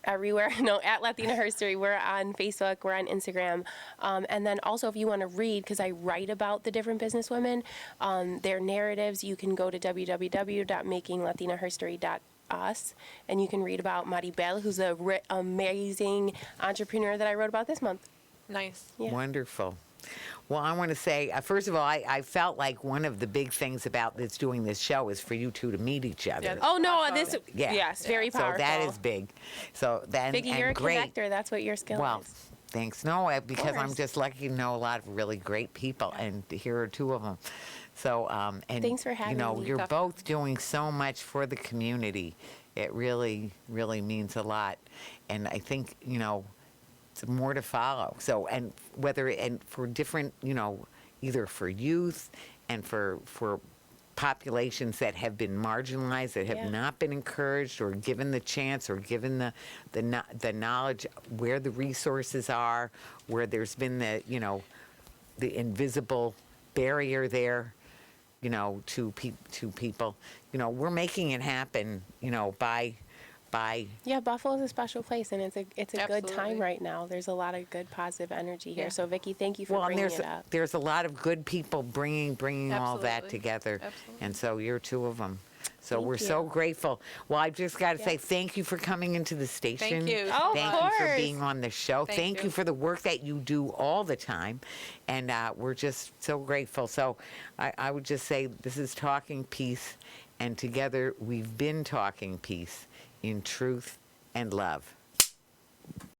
Speaker 2: Everywhere. No, at LatinasHerStory. We're on Facebook. We're on Instagram. And then also, if you want to read, because I write about the different businesswomen, their narratives, you can go to www.makinglatinaherstory.us, and you can read about Maribel, who's a amazing entrepreneur that I wrote about this month.
Speaker 4: Nice.
Speaker 2: Yeah.
Speaker 1: Wonderful. Well, I want to say, first of all, I felt like one of the big things about doing this show is for you two to meet each other.
Speaker 4: Yeah.
Speaker 2: Oh no,
Speaker 4: Awesome.
Speaker 2: this
Speaker 1: Yeah.
Speaker 2: yes, very
Speaker 1: So
Speaker 2: powerful.
Speaker 1: that is big. So then,
Speaker 2: Vicki,
Speaker 1: and
Speaker 2: you're a
Speaker 1: great.
Speaker 2: connector. That's what your skill
Speaker 1: Well,
Speaker 2: is.
Speaker 1: thanks. No, because I'm
Speaker 2: course.
Speaker 1: just lucky to know a lot of really great people, and here are two of them. So, and
Speaker 2: Thanks for having me.
Speaker 1: you're
Speaker 4: Definitely.
Speaker 1: both doing so much for the community. It really, really means a lot, and I think it's more to follow. So, and for different, either for youth and for populations that have been marginalized, that have
Speaker 2: Yeah.
Speaker 1: not been encouraged or given the chance or given the knowledge where the resources are, where there's been the invisible barrier there, to people. We're making it happen, by
Speaker 2: Yeah, Buffalo is a special place, and it's a good time
Speaker 4: Absolutely.
Speaker 2: right now. There's a lot of good, positive energy here.
Speaker 4: Yeah.
Speaker 2: So, Vicki, thank you for
Speaker 1: well, and
Speaker 2: bringing it up.
Speaker 1: there's a lot of good people bringing all that
Speaker 4: Absolutely.
Speaker 1: together,
Speaker 4: Absolutely.
Speaker 1: and so you're two of them. So
Speaker 2: Thank
Speaker 1: we're so
Speaker 2: you.
Speaker 1: grateful. Well, I've just got to say
Speaker 2: Yes.
Speaker 1: thank you for coming into the station.
Speaker 4: you.
Speaker 2: Oh, of
Speaker 1: Thank you for
Speaker 2: course.
Speaker 1: being on the show.
Speaker 4: Thank
Speaker 1: Thank
Speaker 4: you.
Speaker 1: you for the work that you do all the time, and we're just so grateful. So I would just say this is Talking Peace, and together we've been talking peace in truth and love.